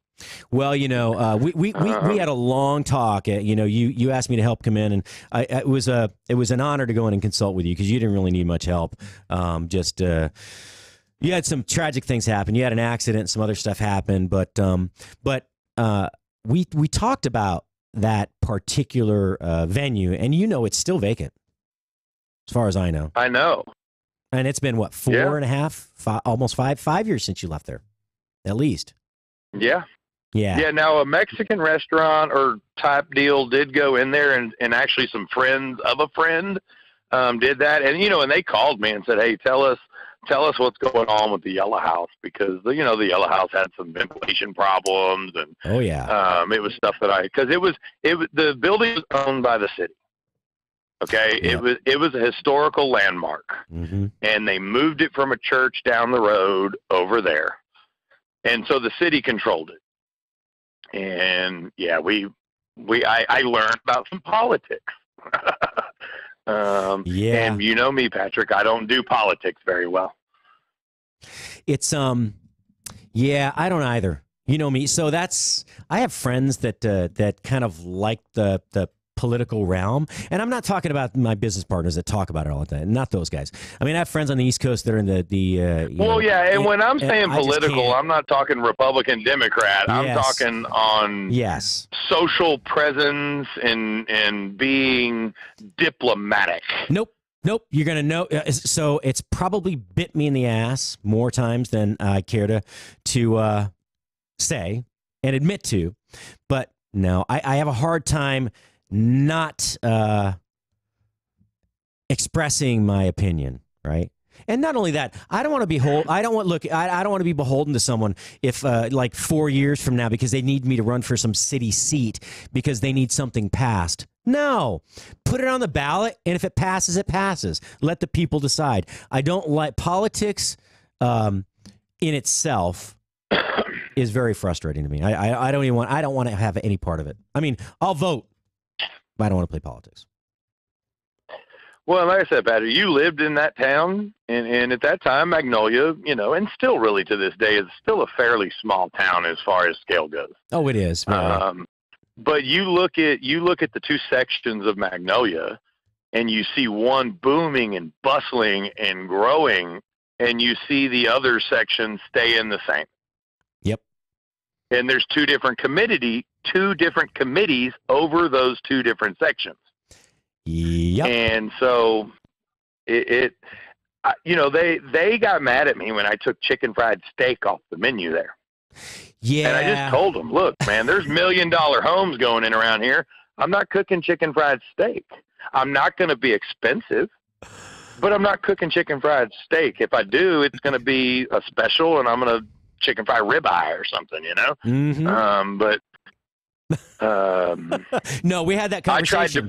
Well, we had a long talk. You asked me to help come in, and it was an honor to go in and consult with you because you didn't really need much help. You had some tragic things happen. You had an accident, some other stuff happened, but we talked about that particular venue, and it's still vacant, as far as I know. I know. And it's been what, 4.5, almost 5 years since you left there, at least. Yeah. Yeah. Yeah. Now a Mexican restaurant or type deal did go in there, and actually some friends of a friend did that, and and they called me and said, "Hey, tell us what's going on with the Yellow House," because the Yellow House had some ventilation problems, and it was stuff that because the building was owned by the city. Okay, it was a historical landmark, and they moved it from a church down the road over there, and so the city controlled it. And I learned about some politics. And you know me, Patrick, I don't do politics very well. It's I don't either. You know me. So I have friends that kind of like the political realm, and I'm not talking about my business partners that talk about it all the time. Not those guys. I mean, I have friends on the East Coast that are in and when I'm saying political, I'm not talking Republican, Democrat. I'm talking on social presence and being diplomatic. Nope. You're going to know. So it's probably bit me in the ass more times than I care to say and admit to. But no, I have a hard time not expressing my opinion, right? And not only that, I don't want to be beholden to someone if like 4 years from now because they need me to run for some city seat because they need something passed. No, put it on the ballot, and if it passes, it passes. Let the people decide. I don't like politics in itself is very frustrating to me. I don't want to have any part of it. I mean, I'll vote, but I don't want to play politics. Well, like I said, Patrick, you lived in that town, and at that time, Magnolia, and still really to this day, is still a fairly small town as far as scale goes. Oh, it is. But you look at the two sections of Magnolia, and you see one booming and bustling and growing, and you see the other section staying the same. Yep. And there's two different committees over those two different sections. Yep. And so they got mad at me when I took chicken fried steak off the menu there. Yeah. And I just told them, look, man, there's $1 million homes going in around here. I'm not cooking chicken fried steak. I'm not going to be expensive, but I'm not cooking chicken fried steak. If I do, it's going to be a special, and I'm going to chicken fry ribeye or something, No, we had that conversation.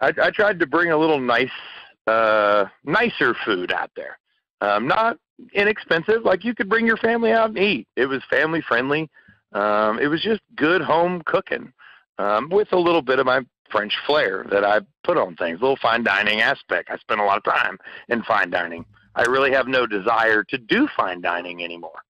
I tried to bring a little nicer food out there. Not inexpensive. Like you could bring your family out and eat. It was family friendly. It was just good home cooking with a little bit of my French flair that I put on things, a little fine dining aspect. I spend a lot of time in fine dining. I really have no desire to do fine dining anymore.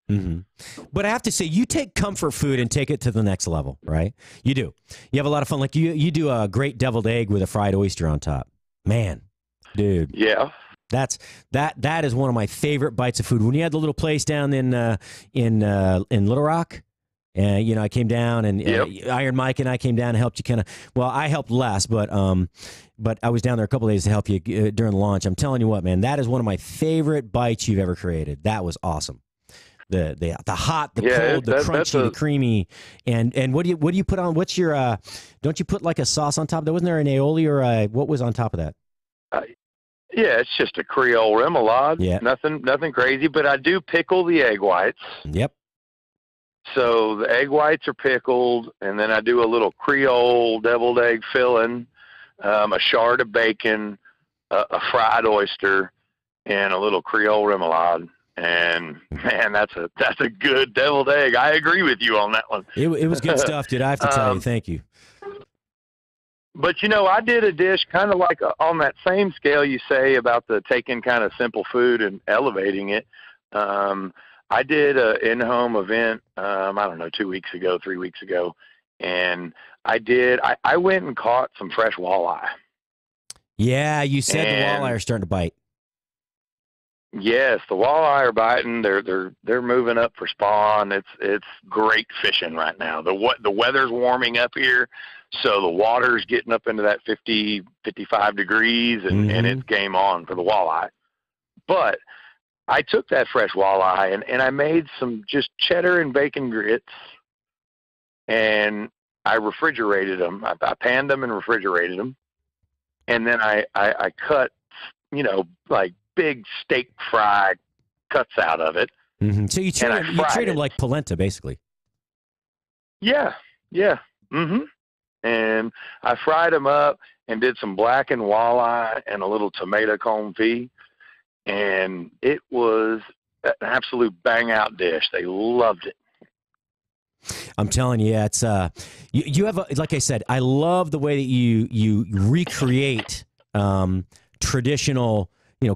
But I have to say, you take comfort food and take it to the next level, right? You do. You have a lot of fun. Like you do a great deviled egg with a fried oyster on top. Man, dude. Yeah. That is one of my favorite bites of food. When you had the little place down in Little Rock, I came down and Iron Mike and I came down and helped you I helped less, but I was down there a couple of days to help you during the launch. I'm telling you what, man, that is one of my favorite bites you've ever created. That was awesome. The hot, the cold, the crunchy, the creamy, and what do you put on? What's your? Don't you put like a sauce on top? There wasn't there an aioli or what was on top of that? Yeah, it's just a Creole remoulade. Yeah. Nothing crazy, but I do pickle the egg whites. Yep. So the egg whites are pickled, and then I do a little Creole deviled egg filling, a shard of bacon, a fried oyster, and a little Creole remoulade. And man, that's a good deviled egg. I agree with you on that one. It was good stuff, dude. I have to tell you, thank you. But I did a dish kind of like on that same scale you say about the taking kind of simple food and elevating it. I did an in-home event, I don't know, 3 weeks ago, and I went and caught some fresh walleye. Yeah, you said the walleye are starting to bite. Yes, the walleye are biting. They're moving up for spawn. It's great fishing right now. The weather's warming up here, so the water's getting up into that 50, 55 degrees, and it's game on for the walleye. But I took that fresh walleye and I made some just cheddar and bacon grits, and I refrigerated them. I panned them and refrigerated them, and then I cut, like big steak fry cuts out of it. Mm-hmm. So you treat them like polenta, basically. Yeah. Mm-hmm. And I fried them up and did some blackened walleye and a little tomato confit. And it was an absolute bang out dish. They loved it. I'm telling you, it's you have like I said, I love the way that you recreate traditional,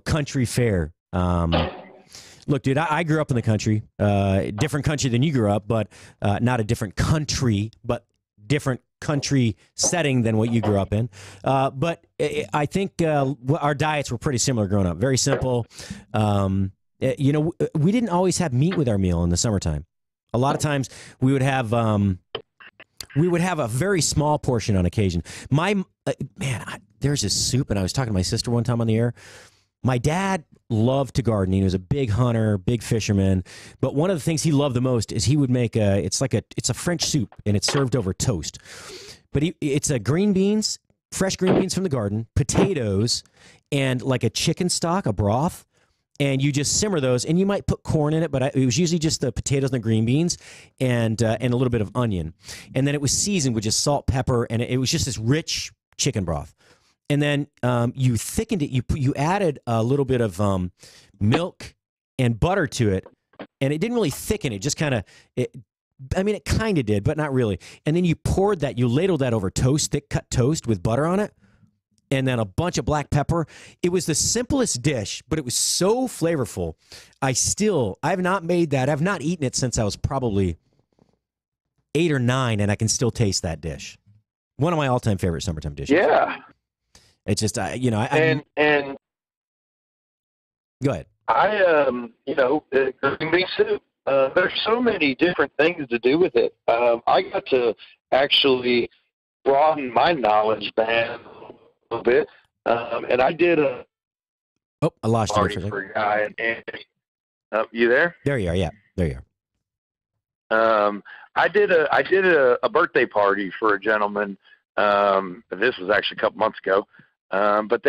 country fare. Look, dude, I grew up in the country, different country than you grew up, but not a different country, but different country setting than what you grew up in. But I think our diets were pretty similar growing up. Very simple. We didn't always have meat with our meal in the summertime. A lot of times we would have a very small portion on occasion. There's this soup, and I was talking to my sister one time on the air. My dad loved to garden. He was a big hunter, big fisherman. But one of the things he loved the most is he would make it's a French soup, and it's served over toast. But it's green beans, fresh green beans from the garden, potatoes, and like a chicken stock, a broth. And you just simmer those, and you might put corn in it, but it was usually just the potatoes and the green beans and a little bit of onion. And then it was seasoned with just salt, pepper, and it was just this rich chicken broth. And then you thickened it. You added a little bit of milk and butter to it, and it didn't really thicken it. Just kind of, it kind of did, but not really. And then you ladled that over toast, thick cut toast with butter on it, and then a bunch of black pepper. It was the simplest dish, but it was so flavorful. I've not made that. I've not eaten it since I was probably 8 or 9, and I can still taste that dish. One of my all-time favorite summertime dishes. Yeah. It's just, and go ahead. Green bean soup. There's so many different things to do with it. I got to actually broaden my knowledge band a little bit, and I did a. Oh, I lost you for a guy and Andy. You there? There you are. Yeah, there you are. I did a birthday party for a gentleman. This was actually a couple months ago. But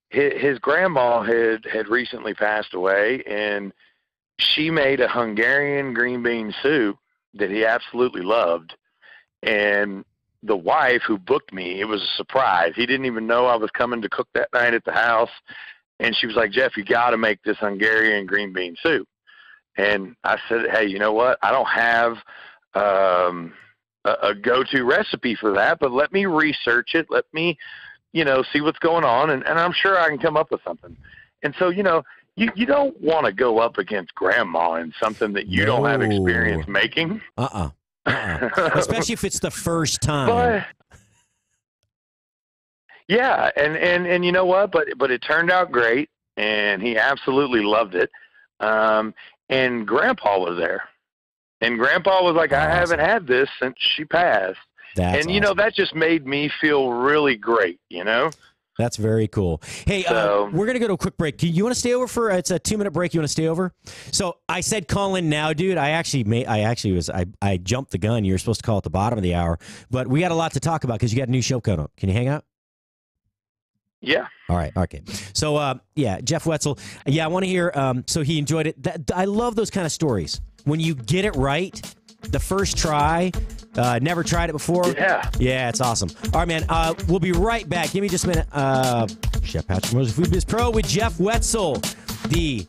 his grandma had recently passed away, and she made a Hungarian green bean soup that he absolutely loved. And the wife who booked me, it was a surprise. He didn't even know I was coming to cook that night at the house. And she was like, Jeff, you got to make this Hungarian green bean soup. And I said, hey, you know what? I don't have a go-to recipe for that, but let me research it. Let me see what's going on, and I'm sure I can come up with something. And so, you don't want to go up against grandma in something that you don't have experience making. Especially if it's the first time. But, yeah, and you know what? But it turned out great, and he absolutely loved it. And Grandpa was there. And Grandpa was like, I haven't had this since she passed. That just made me feel really great, That's very cool. Hey, we're going to go to a quick break. You want to stay over for it's a 2-minute break. You want to stay over? So I said call in now, dude. I jumped the gun. You were supposed to call at the bottom of the hour, but we got a lot to talk about because you got a new show coming up. Can you hang out? Yeah. All right. Okay. So, Jeff Wetzel. Yeah, I want to hear. So he enjoyed it. I love those kind of stories. When you get it right, the first try, never tried it before. Yeah. Yeah, it's awesome. All right, man. We'll be right back. Give me just a minute. Chef Patrick Mosher, Food Biz Pro with Jeff Wetzel, the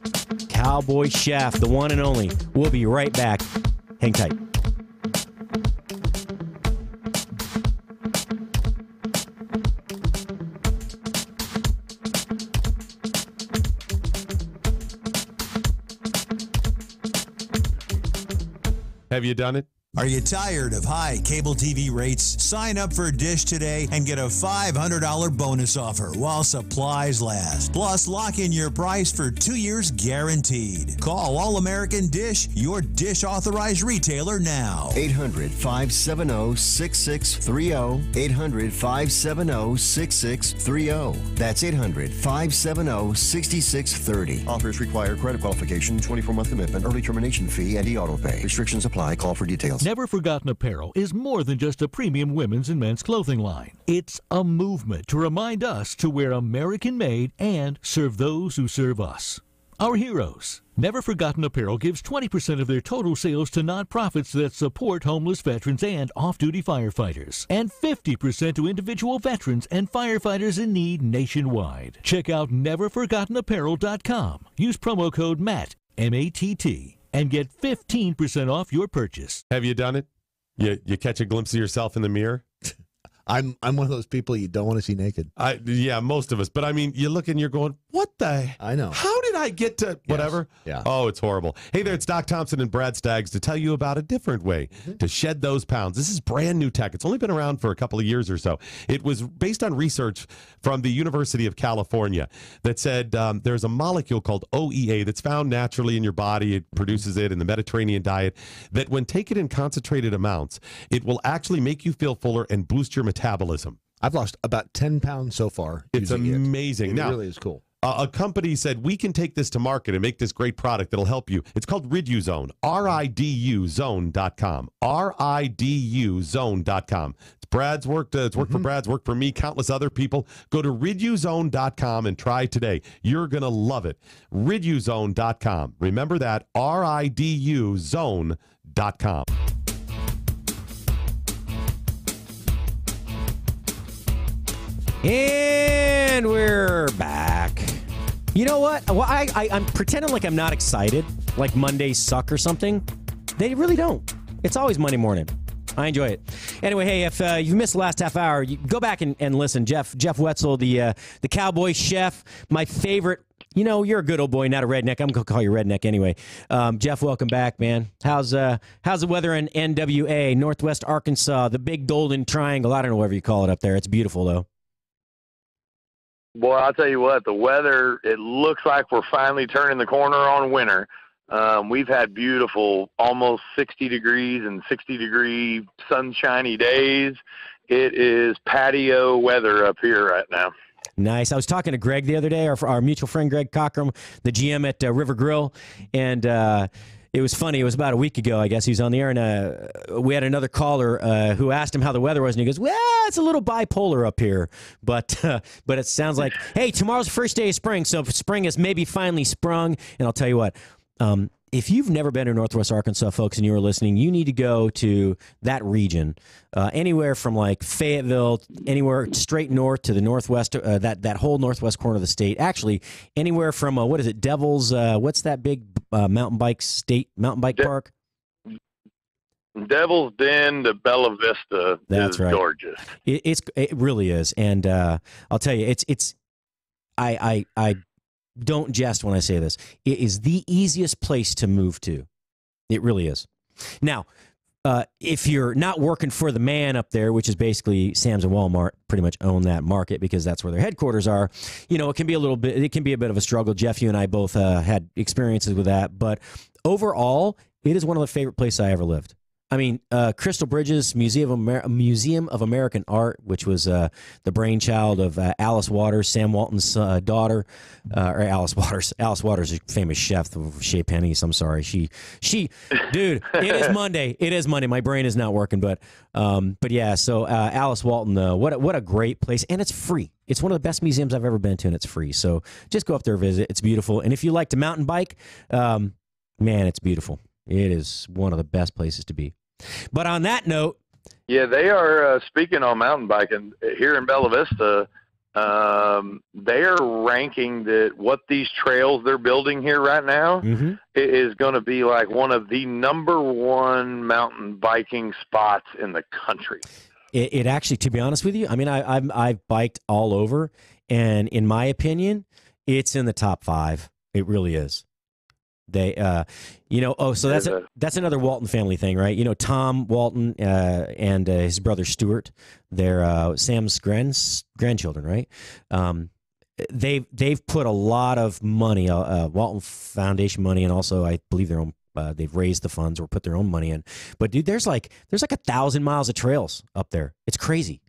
cowboy chef, the one and only. We'll be right back. Hang tight. Have you done it? Are you tired of high cable TV rates? Sign up for Dish today and get a $500 bonus offer while supplies last. Plus, lock in your price for 2 years guaranteed. Call All American Dish, your Dish authorized retailer now. 800-570-6630. 800-570-6630. That's 800-570-6630. Offers require credit qualification, 24-month commitment, early termination fee, and e-auto pay. Restrictions apply. Call for details. Never Forgotten Apparel is more than just a premium women's and men's clothing line. It's a movement to remind us to wear American-made and serve those who serve us. Our heroes. Never Forgotten Apparel gives 20% of their total sales to nonprofits that support homeless veterans and off-duty firefighters, and 50% to individual veterans and firefighters in need nationwide. Check out neverforgottenapparel.com. Use promo code MATT, M-A-T-T. and get 15% off your purchase. Have you done it? You catch a glimpse of yourself in the mirror? I'm one of those people you don't want to see naked. Yeah, most of us. But I mean, you look and you're going, what the? I know. How did I get to whatever? Yes. Yeah. Oh, it's horrible. Hey there, it's Doc Thompson and Brad Staggs to tell you about a different way to shed those pounds. This is brand new tech. It's only been around for a couple of years or so. It was based on research from the University of California that said there's a molecule called OEA that's found naturally in your body. It produces it in the Mediterranean diet, that when taken in concentrated amounts, it will actually make you feel fuller and boost your metabolism. I've lost about 10 pounds so far. It's amazing. It really is cool. A company said, we can take this to market and make this great product that'll help you. It's called Riduzone, RIDUZone.com, RIDUZone.com. It's Brad's work. It's worked for Brad's, worked for me, countless other people. Go to Riduzone.com and try today. You're going to love it. Riduzone.com. Remember that, RIDUZone.com. And we're back. You know what? Well, I'm pretending like I'm not excited, like Mondays suck or something. They really don't. It's always Monday morning. I enjoy it. Anyway, hey, if you missed the last half hour, you go back and listen. Jeff Wetzel, the cowboy chef, my favorite. You know, you're a good old boy, not a redneck. I'm going to call you redneck anyway. Jeff, welcome back, man. How's the weather in NWA, Northwest Arkansas, the big golden triangle? I don't know whatever you call it up there. It's beautiful, though. Boy, I'll tell you what, the weather, it looks like we're finally turning the corner on winter. We've had beautiful, almost 60 degrees and 60-degree sunshiny days. It is patio weather up here right now. Nice. I was talking to Greg the other day, our mutual friend Greg Cockrum, the GM at River Grill, and it was funny. It was about a week ago, I guess. He was on the air, and we had another caller who asked him how the weather was, and he goes, well, it's a little bipolar up here, but it sounds like, hey, tomorrow's the first day of spring, so spring has maybe finally sprung, and I'll tell you what, if you've never been to Northwest Arkansas, folks, and you are listening, you need to go to that region, anywhere from like Fayetteville, anywhere straight north to the northwest, that whole northwest corner of the state. Actually, anywhere from what is it, Devil's? What's that big mountain bike park? Devil's Den to Bella Vista. That's right. Gorgeous. It really is, and I'll tell you, I don't jest when I say this. It is the easiest place to move to. It really is. Now, if you're not working for the man up there, which is basically Sam's and Walmart, pretty much own that market because that's where their headquarters are. You know, it can be a bit of a struggle. Jeff, you and I both had experiences with that, but overall, it is one of the favorite places I ever lived. I mean, Crystal Bridges Museum of American Art, which was the brainchild of Alice Waters, Sam Walton's daughter, or Alice Waters. Alice Waters is a famous chef of Chez Panisse. I'm sorry, she, dude. It is Monday. It is Monday. My brain is not working, but yeah. So Alice Walton, what a great place, and it's free. It's one of the best museums I've ever been to, and it's free. So just go up there, visit. It's beautiful, and if you like to mountain bike, man, it's beautiful. It is one of the best places to be. But on that note, yeah, they are speaking on mountain biking here in Bella Vista. They are ranking that what these trails they're building here right now is going to be like one of the #1 mountain biking spots in the country. It actually, to be honest with you, I mean, I've biked all over, and in my opinion, it's in the top 5. It really is. They, so that's another Walton family thing, right? You know, Tom Walton and his brother Stuart, they're Sam's grandchildren, right? They've put a lot of money, Walton Foundation money, and also I believe their own. They've raised the funds or put their own money in. But dude, there's like 1,000 miles of trails up there. It's crazy.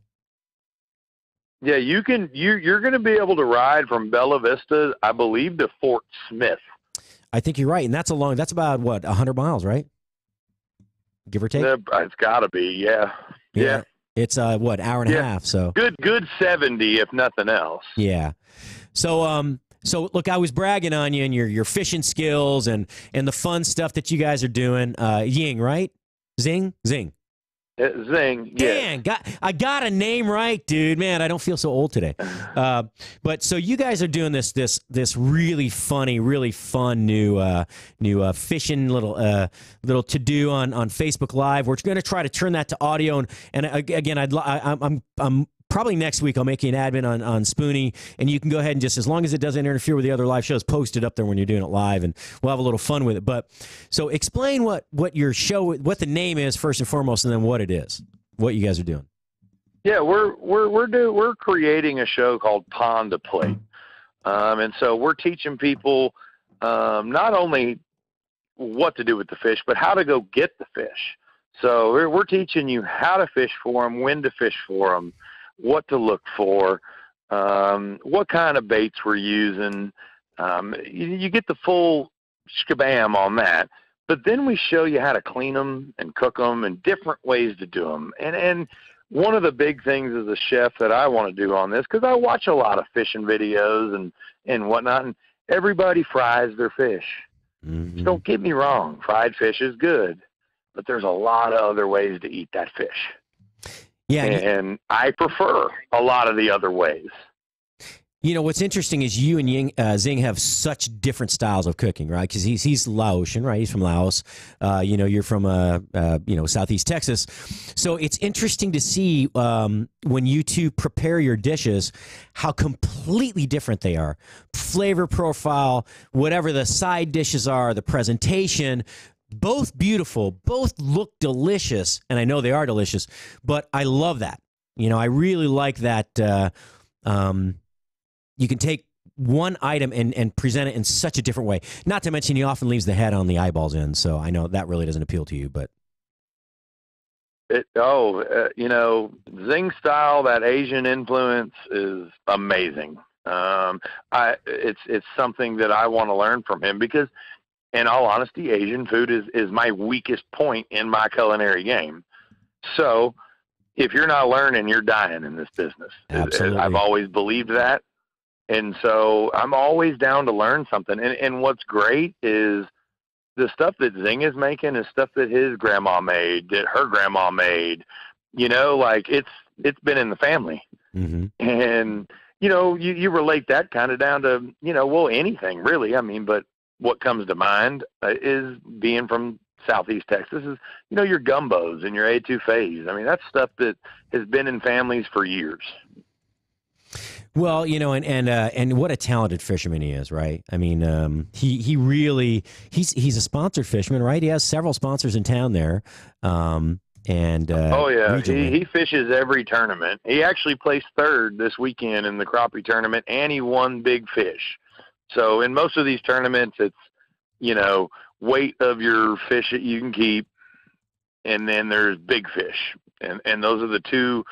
Yeah, you're going to be able to ride from Bella Vista, I believe, to Fort Smith. I think you're right, and that's about what, 100 miles, right? Give or take. It's got to be, yeah. It's what, hour and a half? So good 70, if nothing else. Yeah. So look, I was bragging on you and your fishing skills and the fun stuff that you guys are doing. Ying, right? Zing. Zing. Dan, I got a name right, dude. Man, I don't feel so old today. But so you guys are doing this really funny, really fun new fishing little to do on Facebook Live. We're going to try to turn that to audio, and again, I'm probably next week I'll make you an admin on Spoony, and you can go ahead and just, as long as it doesn't interfere with the other live shows, post it up there when you're doing it live, and we'll have a little fun with it. But so explain what your show, what the name is first and foremost, and then what it is, what you guys are doing. Yeah, we're creating a show called Pond to Plate, and so we're teaching people not only what to do with the fish, but how to go get the fish. So we're teaching you how to fish for them, when to fish for them, what to look for, what kind of baits we're using. You get the full shebang on that. But then we show you how to clean them and cook them and different ways to do them. And one of the big things as a chef that I want to do on this, because I watch a lot of fishing videos and whatnot, and everybody fries their fish. Mm-hmm. Don't get me wrong, fried fish is good, but there's a lot of other ways to eat that fish. Yeah, and I prefer a lot of the other ways. You know, what's interesting is you and Zing have such different styles of cooking, right? Because he's Laotian, right? He's from Laos. You're from Southeast Texas. So it's interesting to see when you two prepare your dishes, how completely different they are. Flavor profile, whatever the side dishes are, the presentation. Both beautiful, both look delicious, and I know they are delicious, but I love that. You know, I really like that you can take one item and present it in such a different way. Not to mention he often leaves the head on the eyeballs in, so I know that really doesn't appeal to you, but... Zing style, that Asian influence is amazing. It's something that I want to learn from him because, in all honesty, Asian food is my weakest point in my culinary game. So if you're not learning, you're dying in this business. Absolutely. I've always believed that. And so I'm always down to learn something. And what's great is the stuff that Zing is making is stuff that his grandma made, that her grandma made. You know, like it's been in the family. Mm-hmm. And, you relate that kind of down to, anything really. I mean, but what comes to mind is being from Southeast Texas is, your gumbos and your etouffees. I mean, that's stuff that has been in families for years. Well, and what a talented fisherman he is, right? I mean, he really he's a sponsored fisherman, right? He has several sponsors in town there. He fishes every tournament. He actually placed third this weekend in the crappie tournament, and he won big fish. So in most of these tournaments, it's weight of your fish that you can keep, and then there's big fish. And those are the two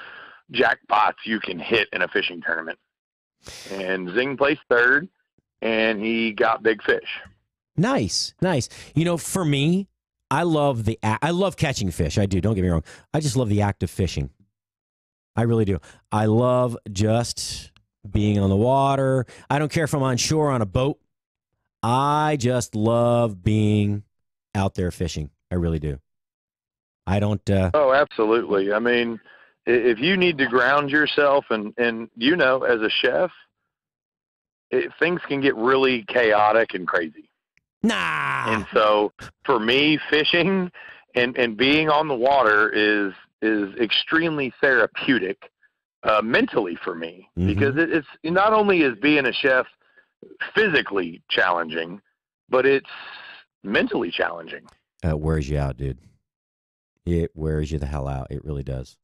jackpots you can hit in a fishing tournament. And Zing placed third, and he got big fish. Nice. You know, for me, I love catching fish. I do. Don't get me wrong. I just love the act of fishing. I really do. I love just being on the water. I don't care if I'm on shore on a boat. I just love being out there fishing. I really do. I don't. Oh, absolutely. I mean, if you need to ground yourself, and you know, as a chef, things can get really chaotic and crazy. Nah. And so, for me, fishing and being on the water is extremely therapeutic mentally for me, because it's not only is being a chef physically challenging, but it's mentally challenging. It wears you out, dude. It wears you the hell out. It really does.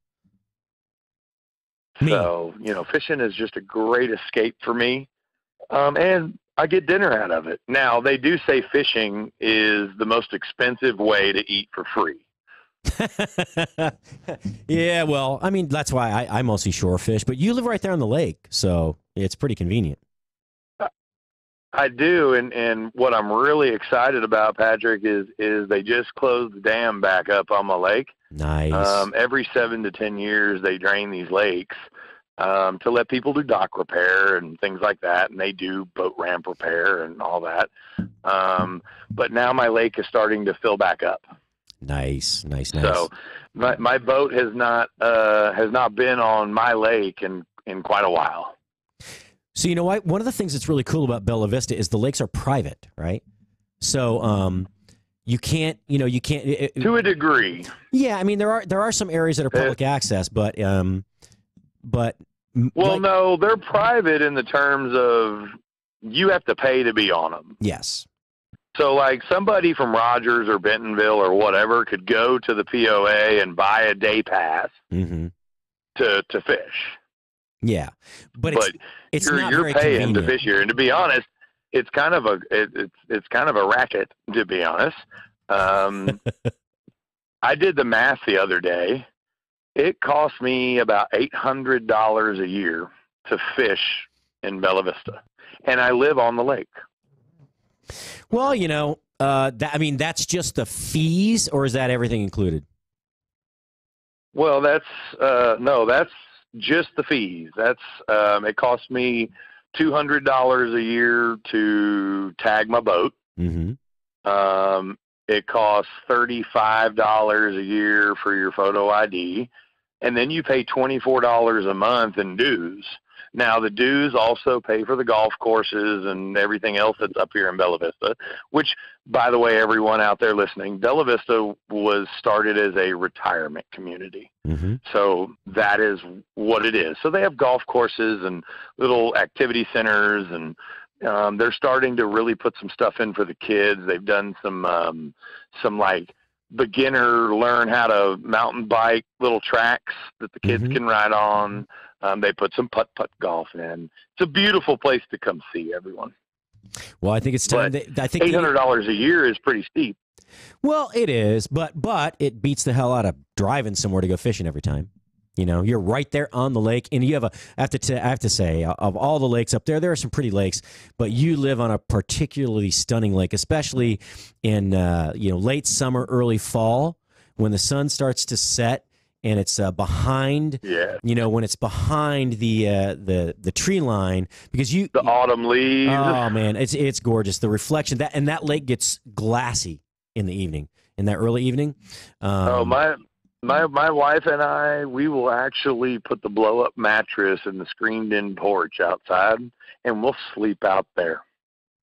So, you know, fishing is just a great escape for me. And I get dinner out of it. Now, they do say fishing is the most expensive way to eat for free. Yeah, well, I mean, that's why I mostly shore fish, but you live right there on the lake, so it's pretty convenient. I do, and what I'm really excited about, Patrick, is they just closed the dam back up on my lake. Nice. Every 7 to 10 years, they drain these lakes to let people do dock repair and things like that, and they do boat ramp repair and all that. But now my lake is starting to fill back up. Nice. So my boat has not been on my lake in quite a while. So you know what? One of the things that's really cool about Bella Vista is the lakes are private, right? So you can't. To a degree. Yeah, I mean there are some areas that are public access, but no, they're private in the terms of you have to pay to be on them. Yes. So like somebody from Rogers or Bentonville or whatever could go to the POA and buy a day pass to fish. Yeah, but it's not you're very paying convenient to fish here, and to be honest, it's kind of a racket. To be honest, I did the math the other day. It cost me about $800 a year to fish in Bella Vista, and I live on the lake. Well, you know, that's just the fees, or is that everything included? Well, that's just the fees. That's it cost me $200 a year to tag my boat. It costs $35 a year for your photo ID, and then you pay $24 a month in dues. Now, the dues also pay for the golf courses and everything else that's up here in Bella Vista, which, by the way, everyone out there listening, Bella Vista was started as a retirement community. So that is what it is. So they have golf courses and little activity centers, and they're starting to really put some stuff in for the kids. They've done some like beginner learn how to mountain bike little tracks that the kids can ride on. They put some putt-putt golf in. It's a beautiful place to come see, everyone. Well, I think it's time. I think $800 a year is pretty steep. Well, it is, but it beats the hell out of driving somewhere to go fishing every time. You know, you're right there on the lake, and you have I have to say, of all the lakes up there, there are some pretty lakes, but you live on a particularly stunning lake, especially in late summer, early fall, when the sun starts to set. And it's behind, when it's behind the tree line, because the autumn leaves. Oh man, it's gorgeous. The reflection that lake gets glassy in the evening, in that early evening. My wife and I, we will actually put the blow up mattress in the screened in porch outside, and we'll sleep out there.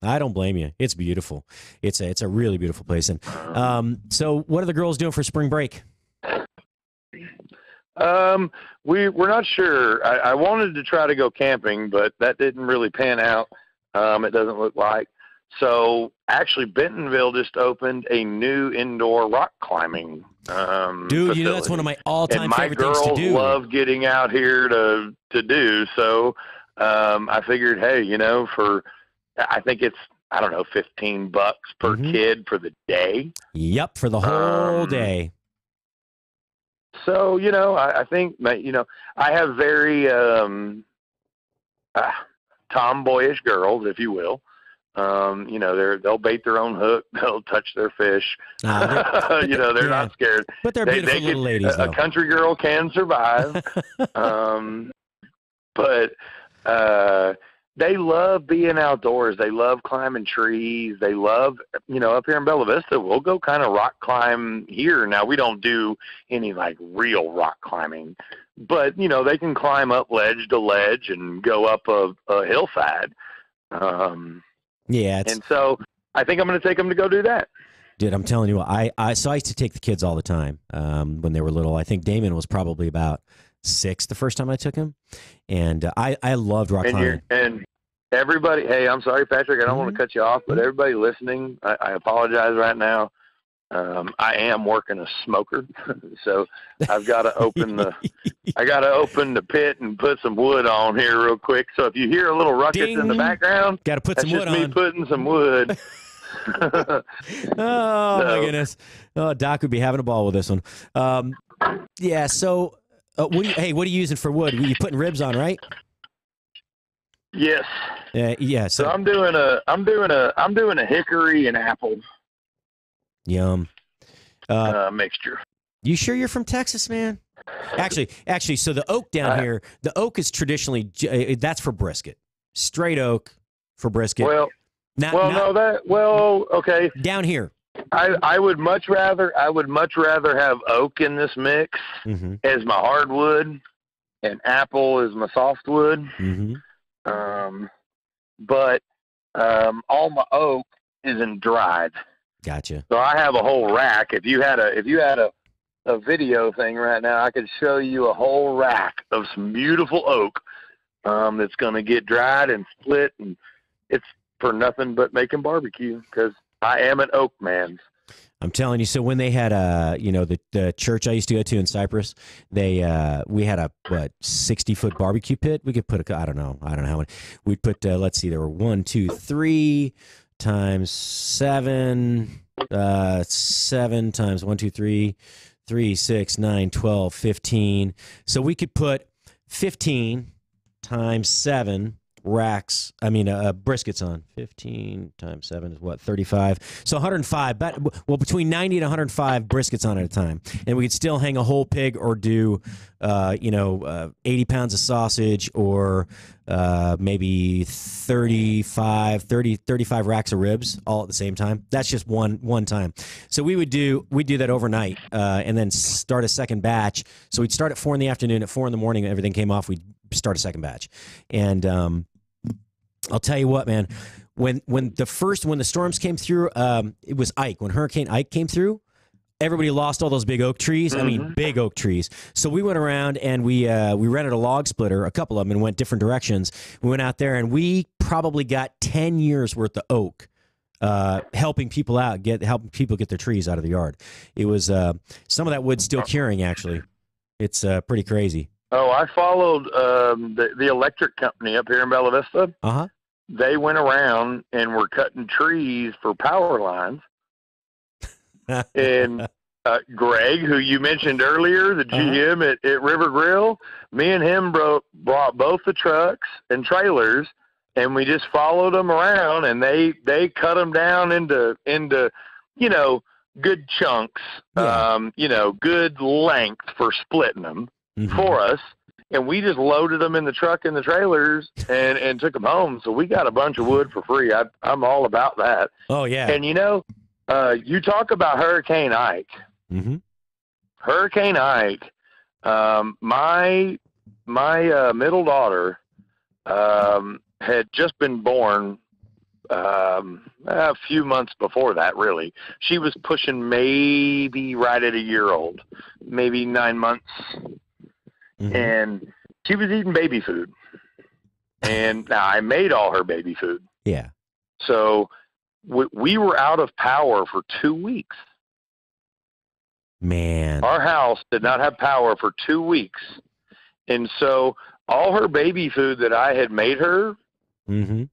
I don't blame you. It's beautiful. It's a really beautiful place. And so, what are the girls doing for spring break? We're not sure. I wanted to try to go camping, but that didn't really pan out. It doesn't look like. So actually, Bentonville just opened a new indoor rock climbing Dude, that's one of my all-time favorite things to do. And my girls love getting out here to do. So I figured, hey, I think it's, I don't know, $15 per kid for the day. Yep, for the whole day. so, you know, I think, you know, I have very tomboyish girls, if you will. You know, they'll bait their own hook. They'll touch their fish. You know, they're not scared. But they're beautiful little ladies, though. A country girl can survive. But they love being outdoors. They love climbing trees. They love, you know, up here in Bella Vista, we'll go kind of rock climb here. Now, we don't do any, like, real rock climbing. But, you know, they can climb up ledge to ledge and go up a hillside. Yeah. And so I think I'm going to take them to go do that. Dude, I'm telling you what, I used to take the kids all the time when they were little. I think Damon was probably about 6 the first time I took him. And I loved rock climbing. And everybody, hey, I'm sorry, Patrick, I don't want to cut you off, but everybody listening, I apologize right now. I am working a smoker, so I've got to open the pit and put some wood on here real quick. So if you hear a little ruckus in the background, got to put some wood on. That's just me putting some wood. My goodness! Oh, Doc would be having a ball with this one. Yeah. So, what are you using for wood? You putting ribs on, right? Yes. Yeah. So I'm doing a hickory and apple. Yum. Mixture. You sure you're from Texas, man? Actually, so the oak down here, the oak is traditionally, that's for brisket. Straight oak for brisket. Okay. Down here. I would much rather have oak in this mix as my hardwood, and apple is my softwood. But all my oak isn't dried. Gotcha. So I have a whole rack. If you had a video thing right now, I could show you a whole rack of some beautiful oak that's going to get dried and split, and it's for nothing but making barbecue, because I am an oak man. I'm telling you. So when they had the church I used to go to in Cyprus, we had a 60-foot barbecue pit. We could put I don't know how many. We'd put let's see, there were 1, 2, 3 times 7, 7 times 1, 2, 3, 3, 6, 9, 12, 15. So we could put 15 times 7 racks, briskets on. 15 times 7 is what, 35? So 105, between 90 and 105 briskets on at a time. And we could still hang a whole pig or do, 80 pounds of sausage, or maybe 35 racks of ribs all at the same time. That's just one time. So we'd do that overnight, and then start a second batch. So we'd start at 4 in the afternoon. At 4 in the morning, everything came off. We'd start a second batch. And I'll tell you what, man, when the storms came through, it was Ike. When Hurricane Ike came through, everybody lost all those big oak trees. I mean, big oak trees. So we went around and we rented a log splitter, a couple of them, and went different directions. We went out there and we probably got 10 years worth of oak, helping people out, helping people get their trees out of the yard. It was some of that wood still curing, actually. It's pretty crazy. Oh, I followed the electric company up here in Bella Vista. They went around and were cutting trees for power lines. And Greg, who you mentioned earlier, the GM at River Grill, me and him brought both the trucks and trailers, and we just followed them around, and they cut them down into good chunks, good length for splitting them for us. And we just loaded them in the truck and the trailers and took them home. So we got a bunch of wood for free. I'm all about that. Oh, yeah. And, you talk about Hurricane Ike. Hurricane Ike, my middle daughter had just been born a few months before that, really. She was pushing maybe right at a year old, maybe 9 months. And she was eating baby food. And now I made all her baby food. Yeah. So we were out of power for 2 weeks. Man. Our house did not have power for 2 weeks. And so all her baby food that I had made her, kind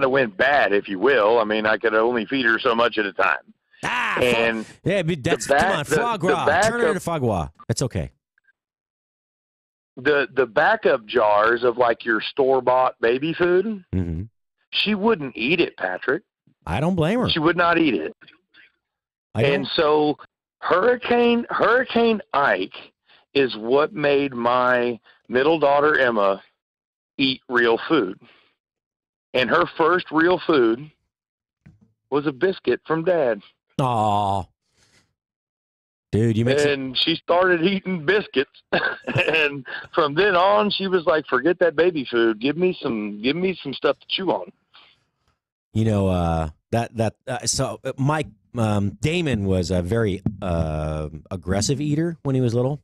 of went bad, if you will. I mean, I could only feed her so much at a time. That's come on, foie gras. Turn it into foie gras. That's okay. The backup jars of like your store-bought baby food, she wouldn't eat it, Patrick. I don't blame her. She would not eat it. So Hurricane Ike is what made my middle daughter Emma eat real food. And her first real food was a biscuit from Dad. Aw. Dude, and she started eating biscuits, and from then on, she was like, "Forget that baby food. Give me some stuff to chew on." You know so Mike Damon was a very aggressive eater when he was little.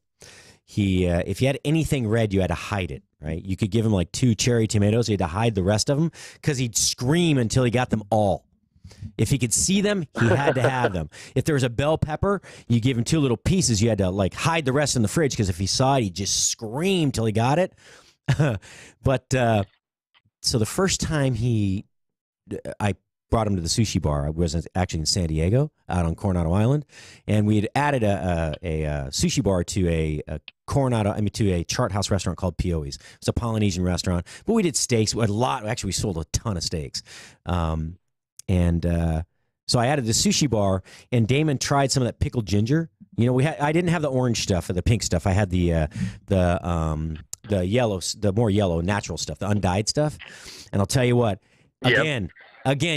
He if you had anything red, you had to hide it. Right? You could give him like 2 cherry tomatoes, he had to hide the rest of them because he'd scream until he got them all. If he could see them, he had to have them. If there was a bell pepper, you give him 2 little pieces. You had to like hide the rest in the fridge because if he saw it, he'd just scream till he got it. But so the first time I brought him to the sushi bar. I was actually in San Diego, out on Coronado Island, and we had added a sushi bar to to a chart house restaurant called Pioi's. It's a Polynesian restaurant, but we did steaks. We had a lot. Actually, we sold a ton of steaks. So I added the sushi bar, and Damon tried some of that pickled ginger. You know, I didn't have the orange stuff or the pink stuff. I had the yellow, the more yellow natural stuff, the undyed stuff. And I'll tell you what, again,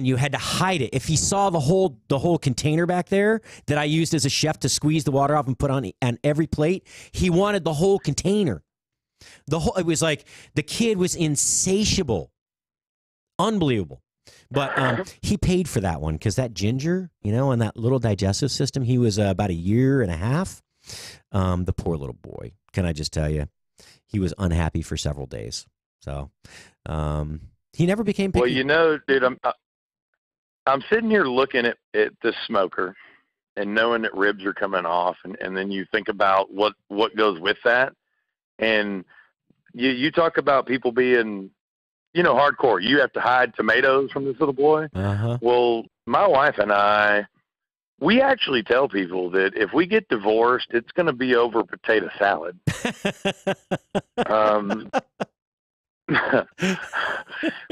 you had to hide it. If he saw the whole container back there that I used as a chef to squeeze the water off and put on every plate, he wanted the whole container. It was like the kid was insatiable, unbelievable. But he paid for that one because that ginger, you know, and that little digestive system, he was about 1.5 years. The poor little boy. Can I just tell you, he was unhappy for several days. So he never became picky. Well, you know, dude, I'm sitting here looking at the smoker and knowing that ribs are coming off, and then you think about what goes with that, and you talk about people being, you know, hardcore. You have to hide tomatoes from this little boy. Well, my wife and I, we actually tell people that if we get divorced, it's going to be over potato salad.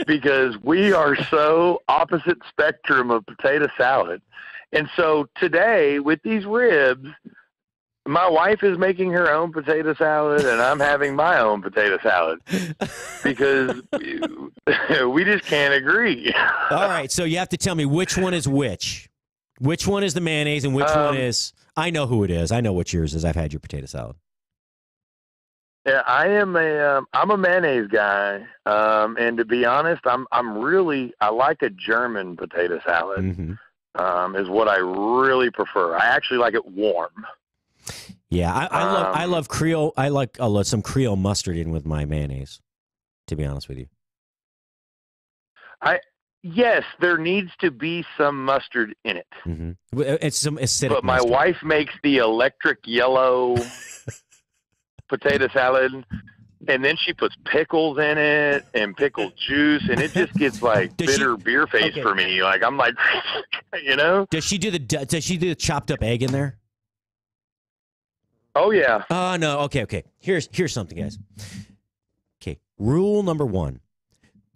Because we are so opposite spectrum of potato salad. And so today with these ribs, my wife is making her own potato salad and I'm having my own potato salad because we just can't agree. All right. So you have to tell me which one is which. Which one is the mayonnaise and which one is, I know who it is. I know what yours is. I've had your potato salad. Yeah, I'm a mayonnaise guy. And to be honest, I like a German potato salad, is what I really prefer. I actually like it warm. Yeah, I love Creole. I love some Creole mustard in with my mayonnaise, to be honest with you. Yes, there needs to be some mustard in it. It's some acidic but my mustard. wife makes the electric yellow potato salad, and then she puts pickles in it and pickled juice, and it just gets like bitter beer face for me. Like I'm like, you know. Does she do the chopped up egg in there? Oh yeah. Oh no. Okay. Here's something, guys. Okay. Rule number 1.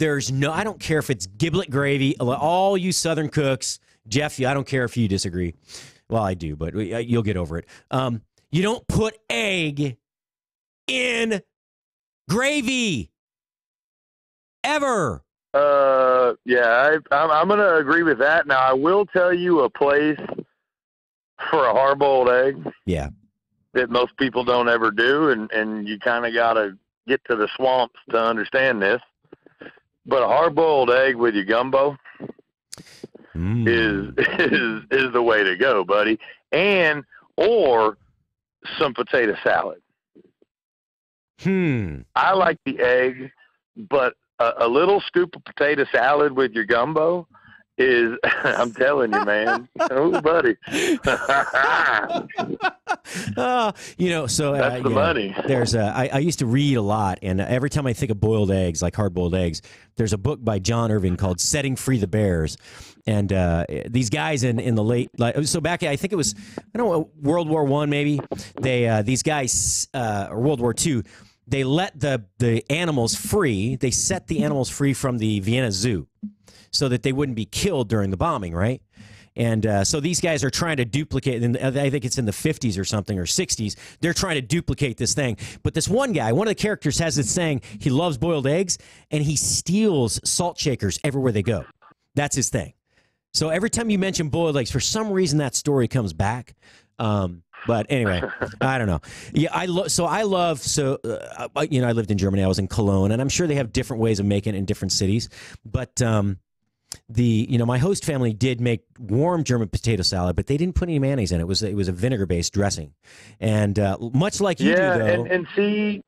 I don't care if it's giblet gravy. All you Southern cooks, Jeff, I don't care if you disagree. Well, I do, but you'll get over it. You don't put egg in gravy ever. Yeah, I'm going to agree with that. Now, I will tell you a place for a hard-boiled egg. Yeah. That most people don't ever do, and you kind of got to get to the swamps to understand this. But a hard-boiled egg with your gumbo is the way to go, buddy. Or some potato salad. I like the egg, but a little scoop of potato salad with your gumbo is, I'm telling you, man. Oh, buddy. So that's the money. There's I used to read a lot, and every time I think of boiled eggs, like hard-boiled eggs, there's a book by John Irving called "Setting Free the Bears," and these guys in the late, so back, I think it was, I don't know, World War I maybe. These guys, or World War II, they let the animals free. They set the animals free from the Vienna Zoo, so that they wouldn't be killed during the bombing, right? And so these guys are trying to duplicate, and I think it's in the 50s or something, or 60s, they're trying to duplicate this thing. But this one guy, one of the characters has this saying, he loves boiled eggs, and he steals salt shakers everywhere they go. That's his thing. So every time you mention boiled eggs, for some reason that story comes back. But anyway, I don't know. Yeah, I lived in Germany. I was in Cologne, and I'm sure they have different ways of making it in different cities. But my host family did make warm German potato salad, but they didn't put any mayonnaise in it. It was a vinegar-based dressing, and much like you do, though. and see,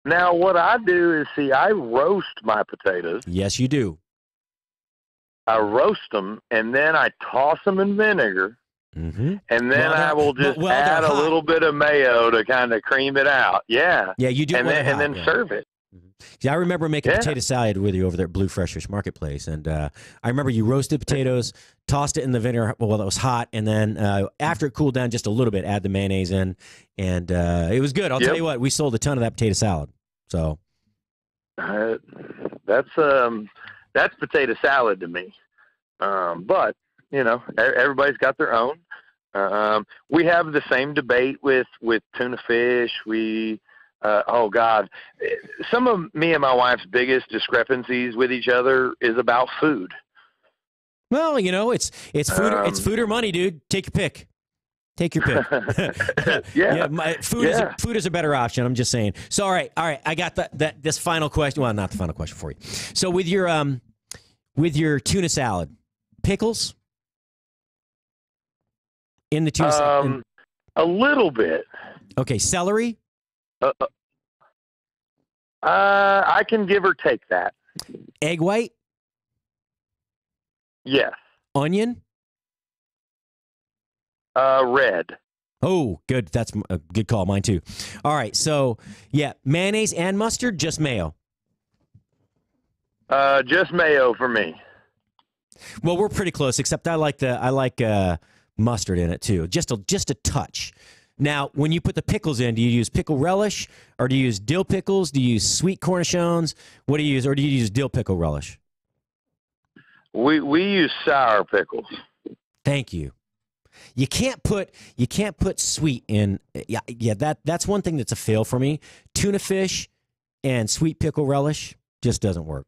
now what I do is, I roast my potatoes. Yes, you do. I roast them, and then I toss them in vinegar. And then I will just add a little bit of mayo to kind of cream it out. Yeah. Yeah, you do. And then serve it. Yeah, I remember making potato salad with you over there at Blue Fresh Fish Marketplace. And I remember you roasted potatoes, tossed it in the vinegar while it was hot, and then after it cooled down just a little bit, add the mayonnaise in. And it was good. I'll tell you what, we sold a ton of that potato salad. So that's potato salad to me. But everybody's got their own. We have the same debate with tuna fish. Oh God, some of me and my wife's biggest discrepancies with each other is about food. Well, it's food. It's food or money, dude. Take your pick. Take your pick. Food is a better option. I'm just saying. So all right. I got this final question. Well, not the final question for you. So with your tuna salad, pickles. In the tuna salad? A little bit. Okay, celery? I can give or take that. Egg white? Yes. Onion? Red. Oh, good. That's a good call. Mine too. All right, so, mayonnaise and mustard, just mayo? Just mayo for me. Well, we're pretty close, except I like mustard in it too, just a touch. Now, when you put the pickles in, do you use pickle relish, or do you use dill pickles? Do you use sweet cornichons? What do you use, or do you use dill pickle relish? We use sour pickles. Thank you. You can't put sweet in. That's one thing that's a fail for me. Tuna fish and sweet pickle relish just doesn't work.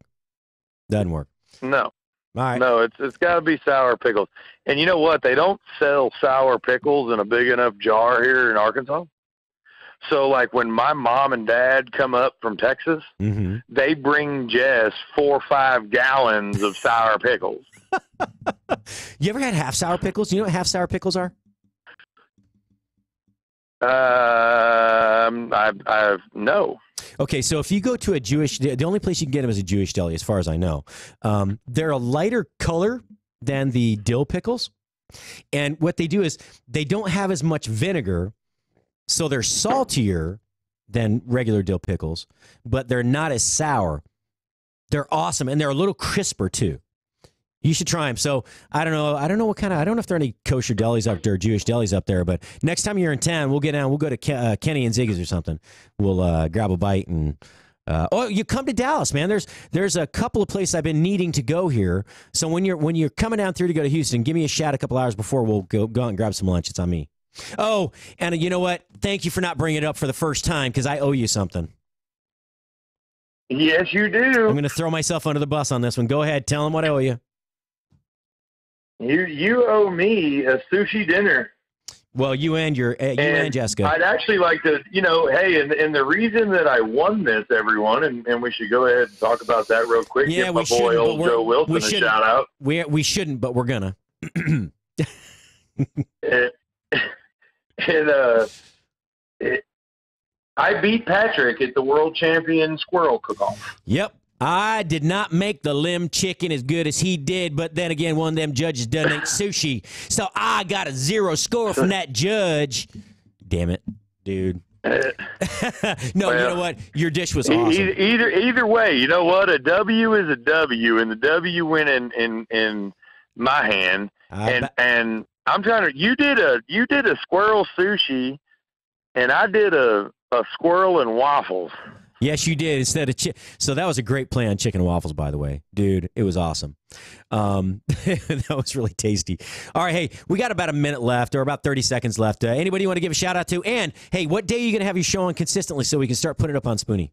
Doesn't work. No. All right. No, it's got to be sour pickles. And you know what? They don't sell sour pickles in a big enough jar here in Arkansas. So, like, when my mom and dad come up from Texas, they bring Jess 4 or 5 gallons of sour pickles. You ever had half sour pickles? Do you know what half sour pickles are? I've no. Okay, so if you go to the only place you can get them is a Jewish deli, as far as I know. They're a lighter color than the dill pickles. And what they do is they don't have as much vinegar, so they're saltier than regular dill pickles, but they're not as sour. They're awesome, and they're a little crisper, too. You should try them. So I don't know what kind of. I don't know if there are any kosher delis up there, Jewish delis up there. But next time you're in town, we'll get down. We'll go to Kenny and Ziggy's or something. We'll grab a bite and. You come to Dallas, man. There's a couple of places I've been needing to go here. So when you're coming down through to go to Houston, give me a shout a couple hours before. We'll go out and grab some lunch. It's on me. Oh, and you know what? Thank you for not bringing it up for the first time, because I owe you something. Yes, you do. I'm going to throw myself under the bus on this one. Go ahead. Tell them what I owe you. You owe me a sushi dinner. Well, you and Jessica. I'd actually like to, hey, and the reason that I won this, everyone, and we should go ahead and talk about that real quick. Yeah, give my boy old Joe Wilson a shout out. We shouldn't, but we're gonna. I beat Patrick at the World Champion Squirrel Cook-Off. Yep. I did not make the limb chicken as good as he did, but then again, one of them judges doesn't eat sushi, so I got a 0 score from that judge. Damn it, dude. No, well, you know what? Your dish was awesome. Either way, you know what? A W is a W, and the W went in my hand. And I'm trying to. You did a squirrel sushi, and I did a squirrel and waffles. Yes, you did. Instead of so that was a great play on chicken and waffles, by the way, dude. It was awesome. That was really tasty. All right, hey, we got about a minute left, or about 30 seconds left. Anybody you want to give a shout out to? And hey, what day are you going to have your show on consistently so we can start putting it up on Spoony?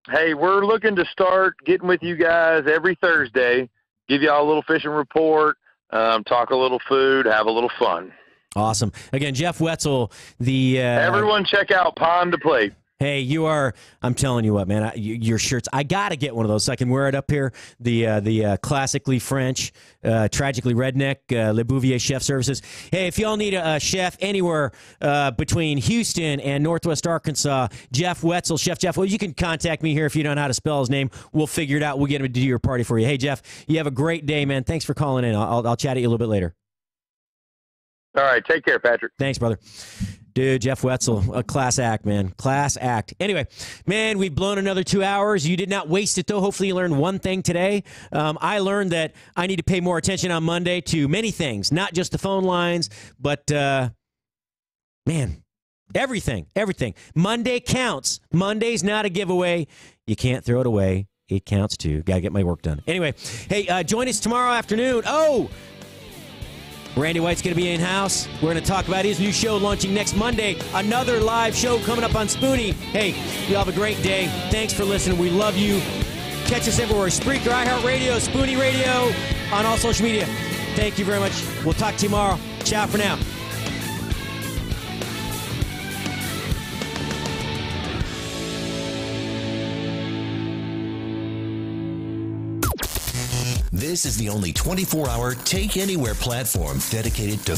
Hey, we're looking to start getting with you guys every Thursday. Give y'all a little fishing report, talk a little food, have a little fun. Awesome. Again, Jeff Wetzel, the everyone check out Pond to Plate. Hey, you are, I'm telling you what, man, your shirts, I got to get one of those so I can wear it up here. The classically French, tragically redneck, Le Bouvier Chef Services. Hey, if y'all need a chef anywhere between Houston and Northwest Arkansas, Jeff Wetzel, Chef Jeff, well, you can contact me here if you don't know how to spell his name. We'll figure it out. We'll get him to do your party for you. Hey, Jeff, you have a great day, man. Thanks for calling in. I'll chat at you a little bit later. All right. Take care, Patrick. Thanks, brother. Dude, Jeff Wetzel, a class act, man. Class act. Anyway, man, we've blown another 2 hours. You did not waste it, though. Hopefully you learned one thing today. I learned that I need to pay more attention on Monday to many things, not just the phone lines, but, man, everything. Monday counts. Monday's not a giveaway. You can't throw it away. It counts, too. Got to get my work done. Anyway, hey, join us tomorrow afternoon. Oh! Randy White's going to be in-house. We're going to talk about his new show launching next Monday. Another live show coming up on Spoony. Hey, you have a great day. Thanks for listening. We love you. Catch us everywhere. Spreaker, iHeartRadio, Spoony Radio, on all social media. Thank you very much. We'll talk to you tomorrow. Ciao for now. This is the only 24-hour Take Anywhere platform dedicated to